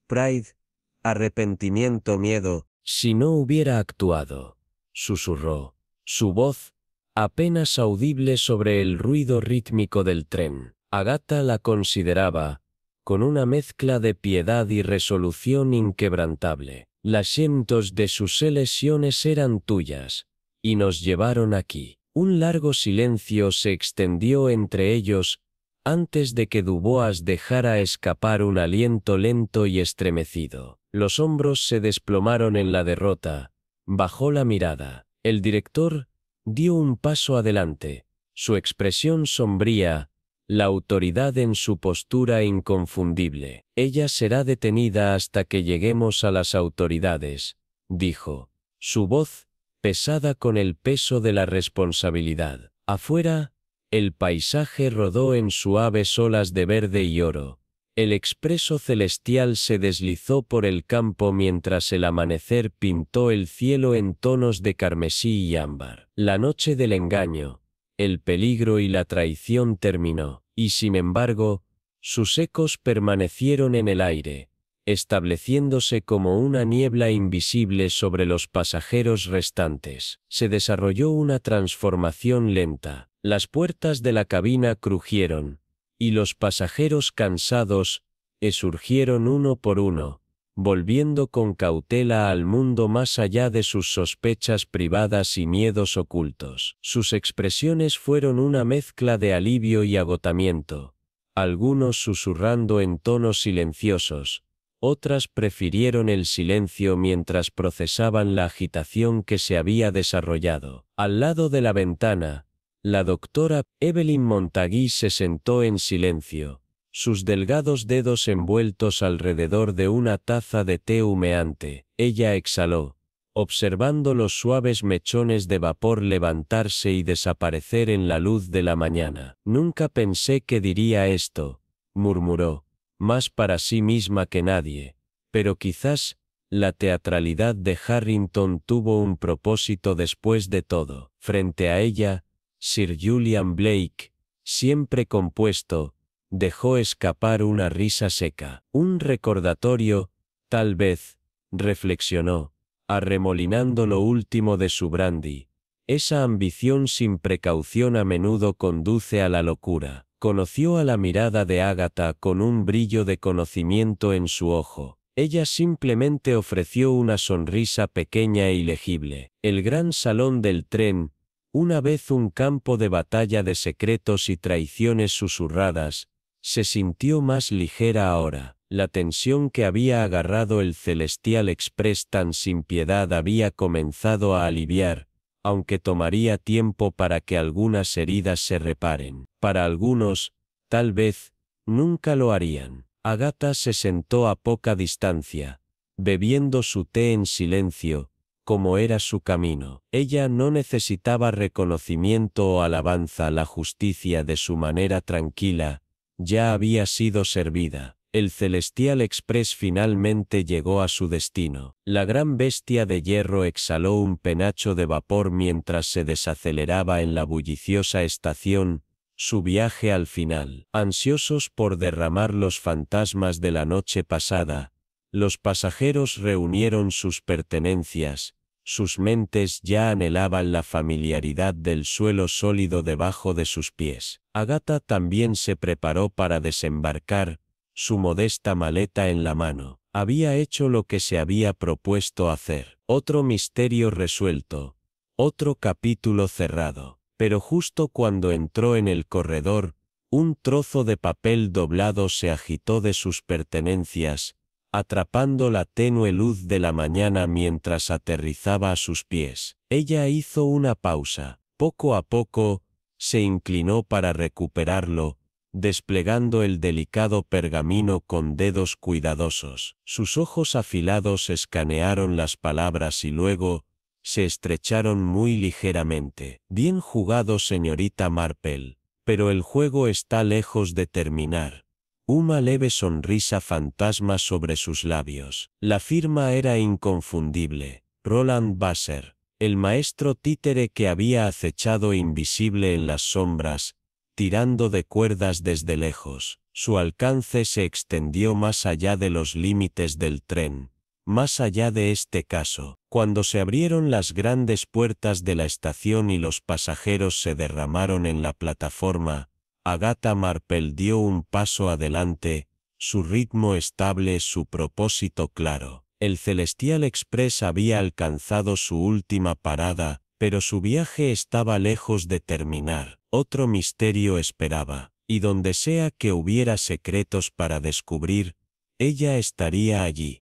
Pride, arrepentimiento, miedo. Si no hubiera actuado, susurró, su voz, apenas audible sobre el ruido rítmico del tren. Agatha la consideraba, con una mezcla de piedad y resolución inquebrantable. Las cientos de sus lesiones eran tuyas, y nos llevaron aquí. Un largo silencio se extendió entre ellos, antes de que Dubois dejara escapar un aliento lento y estremecido. Los hombros se desplomaron en la derrota. Bajó la mirada. El director dio un paso adelante, su expresión sombría, la autoridad en su postura inconfundible. Ella será detenida hasta que lleguemos a las autoridades, dijo, su voz pesada con el peso de la responsabilidad. Afuera, el paisaje rodó en suaves olas de verde y oro. El expreso celestial se deslizó por el campo mientras el amanecer pintó el cielo en tonos de carmesí y ámbar. La noche del engaño, el peligro y la traición terminó, y sin embargo, sus ecos permanecieron en el aire, estableciéndose como una niebla invisible sobre los pasajeros restantes. Se desarrolló una transformación lenta. Las puertas de la cabina crujieron, y los pasajeros cansados surgieron uno por uno, volviendo con cautela al mundo más allá de sus sospechas privadas y miedos ocultos. Sus expresiones fueron una mezcla de alivio y agotamiento, algunos susurrando en tonos silenciosos, otras prefirieron el silencio mientras procesaban la agitación que se había desarrollado. Al lado de la ventana, La doctora Evelyn Montague se sentó en silencio, sus delgados dedos envueltos alrededor de una taza de té humeante. Ella exhaló, observando los suaves mechones de vapor levantarse y desaparecer en la luz de la mañana. Nunca pensé que diría esto, murmuró, más para sí misma que nadie, pero quizás la teatralidad de Harrington tuvo un propósito después de todo. Frente a ella, Sir Julian Blake, siempre compuesto, dejó escapar una risa seca. Un recordatorio, tal vez, reflexionó, arremolinando lo último de su brandy. Esa ambición sin precaución a menudo conduce a la locura. Conoció a la mirada de Agatha con un brillo de conocimiento en su ojo. Ella simplemente ofreció una sonrisa pequeña e ilegible. El gran salón del tren, una vez un campo de batalla de secretos y traiciones susurradas, se sintió más ligera ahora. La tensión que había agarrado el Celestial Express tan sin piedad había comenzado a aliviar, aunque tomaría tiempo para que algunas heridas se reparen. Para algunos, tal vez, nunca lo harían. Agatha se sentó a poca distancia, bebiendo su té en silencio, como era su camino. Ella no necesitaba reconocimiento o alabanza. La justicia de su manera tranquila ya había sido servida. El Celestial Express finalmente llegó a su destino. La gran bestia de hierro exhaló un penacho de vapor mientras se desaceleraba en la bulliciosa estación, su viaje al final. Ansiosos por derramar los fantasmas de la noche pasada, los pasajeros reunieron sus pertenencias, sus mentes ya anhelaban la familiaridad del suelo sólido debajo de sus pies. Agatha también se preparó para desembarcar, su modesta maleta en la mano. Había hecho lo que se había propuesto hacer. Otro misterio resuelto. Otro capítulo cerrado. Pero justo cuando entró en el corredor, un trozo de papel doblado se agitó de sus pertenencias, atrapando la tenue luz de la mañana mientras aterrizaba a sus pies. Ella hizo una pausa. Poco a poco, se inclinó para recuperarlo, desplegando el delicado pergamino con dedos cuidadosos. Sus ojos afilados escanearon las palabras y luego, se estrecharon muy ligeramente. Bien jugado, señorita Marple, pero el juego está lejos de terminar. Una leve sonrisa fantasma sobre sus labios. La firma era inconfundible. Roland Basser, el maestro títere que había acechado invisible en las sombras, tirando de cuerdas desde lejos. Su alcance se extendió más allá de los límites del tren, más allá de este caso. Cuando se abrieron las grandes puertas de la estación y los pasajeros se derramaron en la plataforma, Agatha Marple dio un paso adelante, su ritmo estable, su propósito claro. El Celestial Express había alcanzado su última parada, pero su viaje estaba lejos de terminar. Otro misterio esperaba, y donde sea que hubiera secretos para descubrir, ella estaría allí.